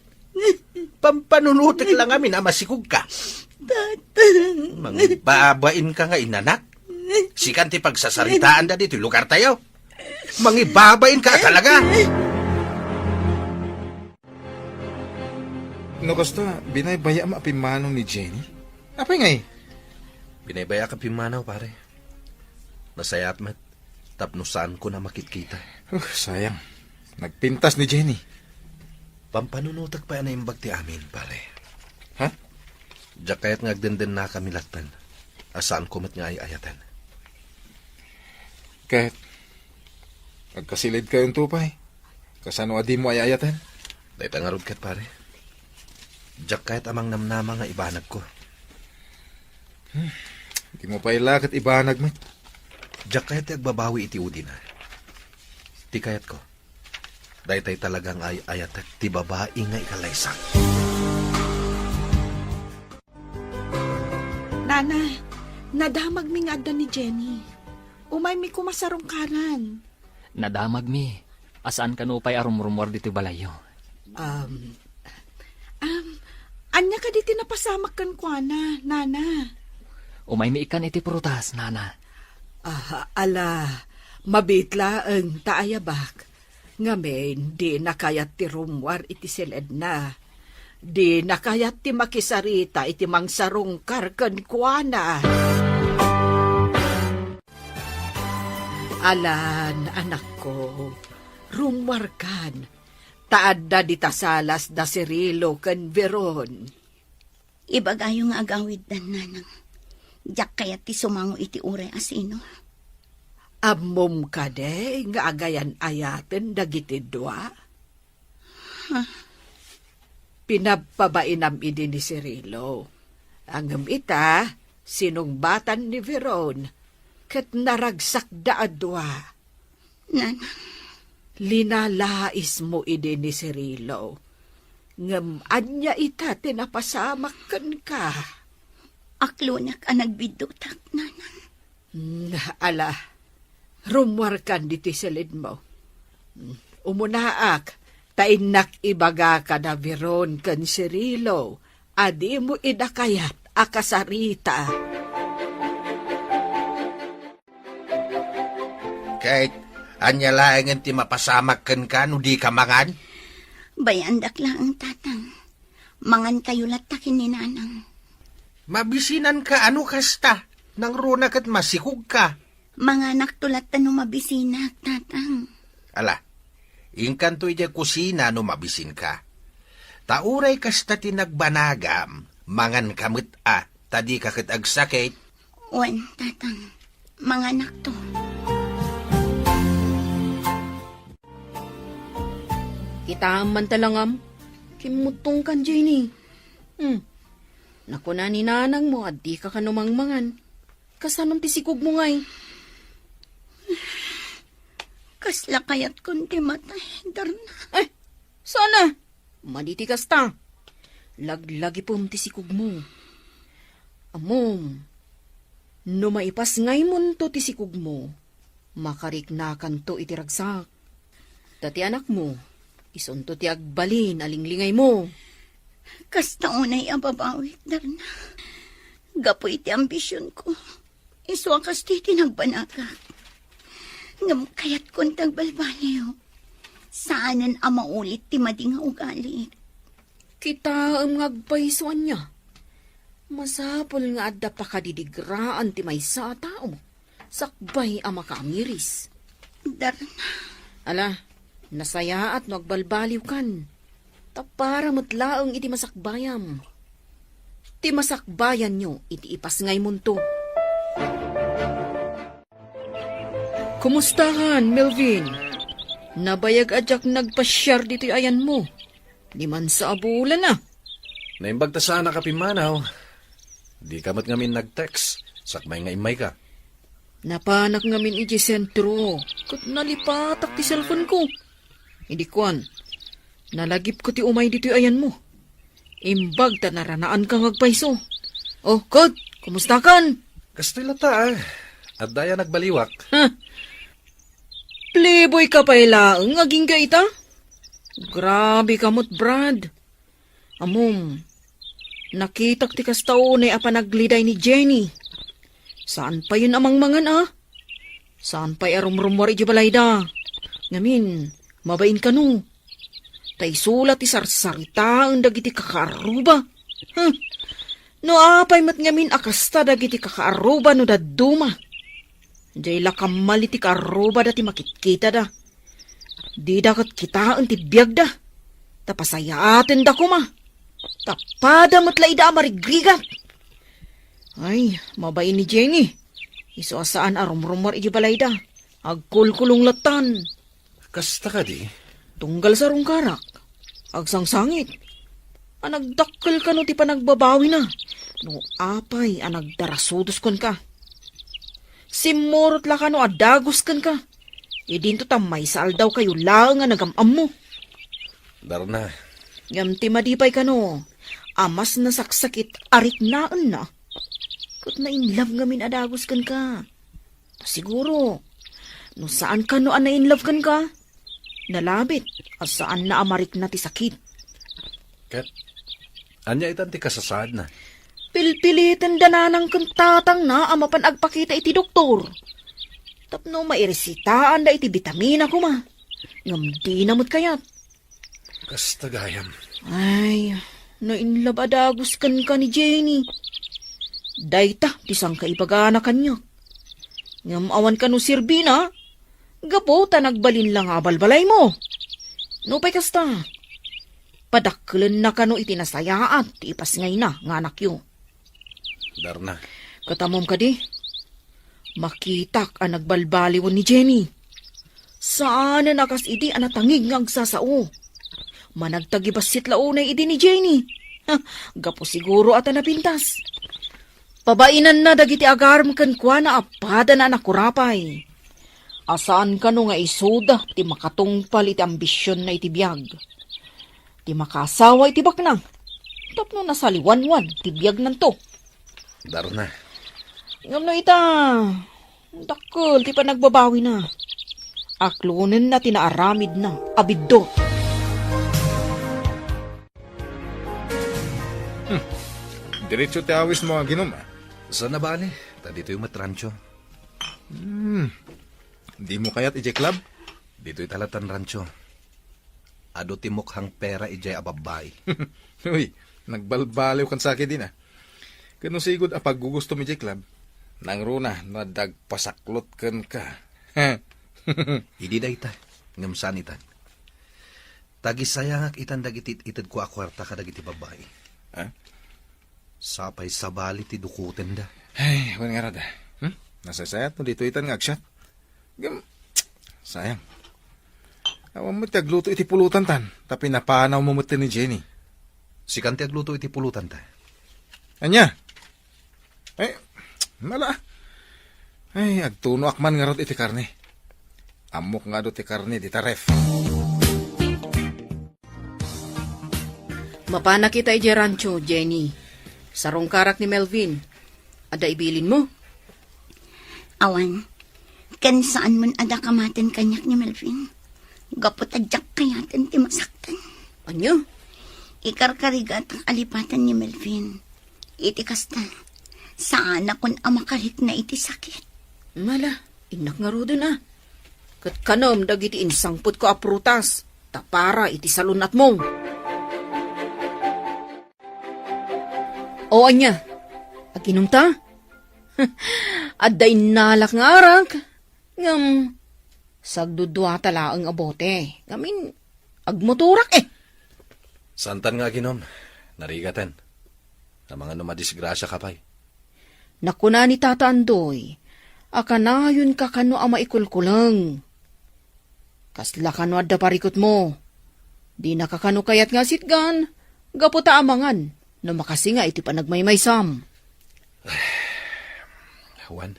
Pampanunutik lang amin na masikog ka. Mangbabain ka nga inanak. Sikan ti pagsasaritaan da dito lugar tayo. Mangibabain ka talaga. No kasta, binaybaya mapimanong ni Jenny? Apay ngay? Binaybaya ka pimanaw pare. Nasayat mat. Tapnusan ko na makitkita. Sayang. Nagpintas ni Jenny. Pampanunutak pa na imbag ti amin pare. Ha? Diyak kaya't ngagdenden na kami latan. Asaan ko mat nga ay ayatan. Kahit agkasilid kayong tupay. Kasano adi mo ay ayatan? Dahil tangarod kat pare. Diyak kaya't amang namnama nga ibanag ko. Di mo pa ilakit ibanag mo. Diyak kaya't agbabawi iti udi na. Ti kayat ko. Dahil tayo talagang ay ayatak ti babae nga ikalaysak. Nana, nadamag mi nga adda ni Jenny. Umay mi kumasarong karan. Nadamag mi. Asaan kanupay arumrumor dito balayo? Anya ka di tinapasamak kan kuana, Nana. Umay mi ikan iti prutas, nana. Mabitla ang taayabak. Ngamen, di nakayat ti rumwar iti siled na. Di nakayat ti makisarita iti mangsarong karkan kuana. Alan, anak ko, rumwar kan. Taad da di tasalas da Cirilo kan Veron. Ibagayo nga agawid dan nanang. Diyak kaya ti sumango iti uray asino. Amom ka de, nga agayan ayaten dagiti dua. Pinapabainam idi ni Cirilo. Ang ita, sinungbatan ni Veron, kat naragsak da adwa. Nanang, Linalais mo idi ni Cirilo. Ngam anya ita tinapasamak kan ka. aklonak ang nagbidutak, nanang. Ala, rumwar kan diti silid mo. Umunaak, tainak ibaga ka na Veron kan Cirilo, adi mo idakayat akasarita. Kahit anya laeng ti mapasamak kan no di ka mangan. Bayandak lang ang tatang. Mangan kayo latakin ni nanang. Mabisinan ka ano kasta. Nang runa kat masikog ka. Manganak tulat no mabisinak, tatang. Ala, ingkan to ija kusina no mabisin ka. Tauray kasta tinagbanagam, mangan kamit tadi kakit agsakit. Wan, tatang. Manganak to. Kita man talangam. Kimutong kan, Jenny. Naku na ni nanang mo at di ka kanumangmangan. Kasanong tisikog mo ngay? Kasla kayat kunti matay, darna. Ay, sana. Maditikas ta. Laglagi po tisikog mo. Amom, no maipas ngay mo to tisikog mo, makariknakan to itiragsak. Tati anak mo, isunto ti agbalin alinglingay mo. Kasta unay ababawit, darna. Gapo iti ambisyon ko. Iswa kasti tinagbanaga. Ngam kayat kontang balbaliw. Saanan ang maulit ti mading ugali. Kita ang ngagpaisuan niya. Masapol nga adda pa kadidigraan ti may sa tao. Sakbay ang makamiris. Darna. Ala, nasaya at nagbalbaliw kan. Tapara matlaang iti masakbayam. Ti masakbayan nyo, iti ipas ngay munto. Kumustahan, Melvin? Nabayag adyak nagpasyar dito ayan mo. Di man sa abulan na. Naimbag ta sana ka pimanaw. Di ka mat ngamin nag-text. Sakmay nga imay ka. Napanak ngamin iti sentro. Kat nalipatak ti cellphone ko. Hindi kwan. Nalagip ko ti umay dito ayan mo. Imbag ta naranaan kang agpaiso. Oh, Kod, kumusta kan? Kastila ta At daya nagbaliwak. Playboy ka pa ilaang aging gaita? Grabe kamot, Brad. Amom, nakitak ti kastaunay a panagliday ni Jenny. Saan pa yun amang mangan Saan pa arumrumwari di balayda? Ngamin, mabain ka no. Tay sulat ti sarsarita ang dagiti kakaaruba. No apay mat ngamin akasta dagiti kakaaruba no daduma. Jay lakamali ti kaaruba dati makitkita da. Di dakat kita ang tibiyag da. Tapasayaatin da kuma. Tapada matlaida amarigrigat. Ay, mabain ni Jenny. Iso asaan arumrumar iji balayda. Agkulkulong latan. Kasta ka di? Tunggal sa rungkarak. Agsangsangit. Anagdakkel ka no ti panagbabawi na. No apay anagdarasudos kon ka. Simurot la ka no adagos kan ka. Idinto tamay saal daw kayo lang nga nagamam mo. Darna. Ngam ti madipay ka no. Amas nasaksakit arik naan na. Kut na inlove ngamin adagos kan ka. Siguro. No saan ka no na inlove kan ka? Nalabit, at saan na amarik na ti sakit. Kat, anya itan ti kasasad na. Pilpilitan dananang kantatang na amapan agpakita iti doktor. Tapno mairesitahan da iti vitamina ko ma. Ngam di namot kayat. Kasta gayam. Ay, nainlabadagos kan ka ni Jenny. Dayta, tisang kaibagana kanyak. Ngam awan ka no sirbina. Gapo ta nagbalin lang abalbalay mo. No pa'y kasta. Padaklan na kano itinasayaat, ipas ngay na, nga anak yu. Darna. Katamom ka di. Makitak ang nagbalbaliwan ni Jenny. Saan na nakas idi ang natangig ng agsasao. Managtagibasit launay idi ni Jenny. Gapo siguro at napintas. Pabainan na dagiti agarm kan kwa na apada na nakurapay. Asaan ka no nga isuda, ti makatungpal iti ambisyon na iti biyag. Ti makasawa iti baknang. Tapno nasaliwanwan, ti biyag nanto. Darna. Ngam na ita, dakkel, ti pa nagbabawi na. Aklunin na tinaaramid na, abiddo. Diretso ti awis mo ang ginom Saan na ba ni? Dito yung matrancho. Di mo kayat ije club? Dito'y talatan rancho. Ado ti mukhang pera ijay ababay. Uy, nagbalbaliw kan sa akin din Kano sigod a paggugusto mi ije club? Nang runa, nadagpasaklot kan ka. Idi da ita. Ngam sanitan. Tagisayangak itan dagitit itad ko akwarta ka dagiti babay. Ha? Sapay sabali ti dukuten da. Ay, wan nga rada. Nasasayat mo dito itan nga agsyat. Sayang. Awan mo tagluto iti pulutan tan. Tapi napanaw mo mutin ni Jenny. Si kanti agluto iti pulutan ta. Anya? Ay, mala. Ay, agtuno akman nga rot iti karne. Amok nga do ti karne di taref. Mapana kita iti rancho, Jenny. Sarong karak ni Melvin. Ada ibilin mo? Awan, kan saan man ada kamaten kanyak ni Melvin. Gapot adyak kayaten ti masaktan. Anyo? Ikarkarigat ang alipatan ni Melvin. Iti kasta, saan akon amakarit na iti sakit. Mala, inak nga ro dun Kat kanom dagiti insangput ko aprutas. Tapara iti salunat mo. O anya, aginom ta? Aday nalak nga arak. Ngam, sagdudwa tala ang abote. Ngamin, agmoturak Santan nga ginom, narigatan. Sa mga numadisgrasya ka pa'y. Nakuna ni Tata Andoy, akanayon ka kano ang maikulkulang. Kasla kano adda parikot mo. Di nakakano kayat nga sitgan, gaputa amangan, no makasinga iti panagmaymaysam. Juan,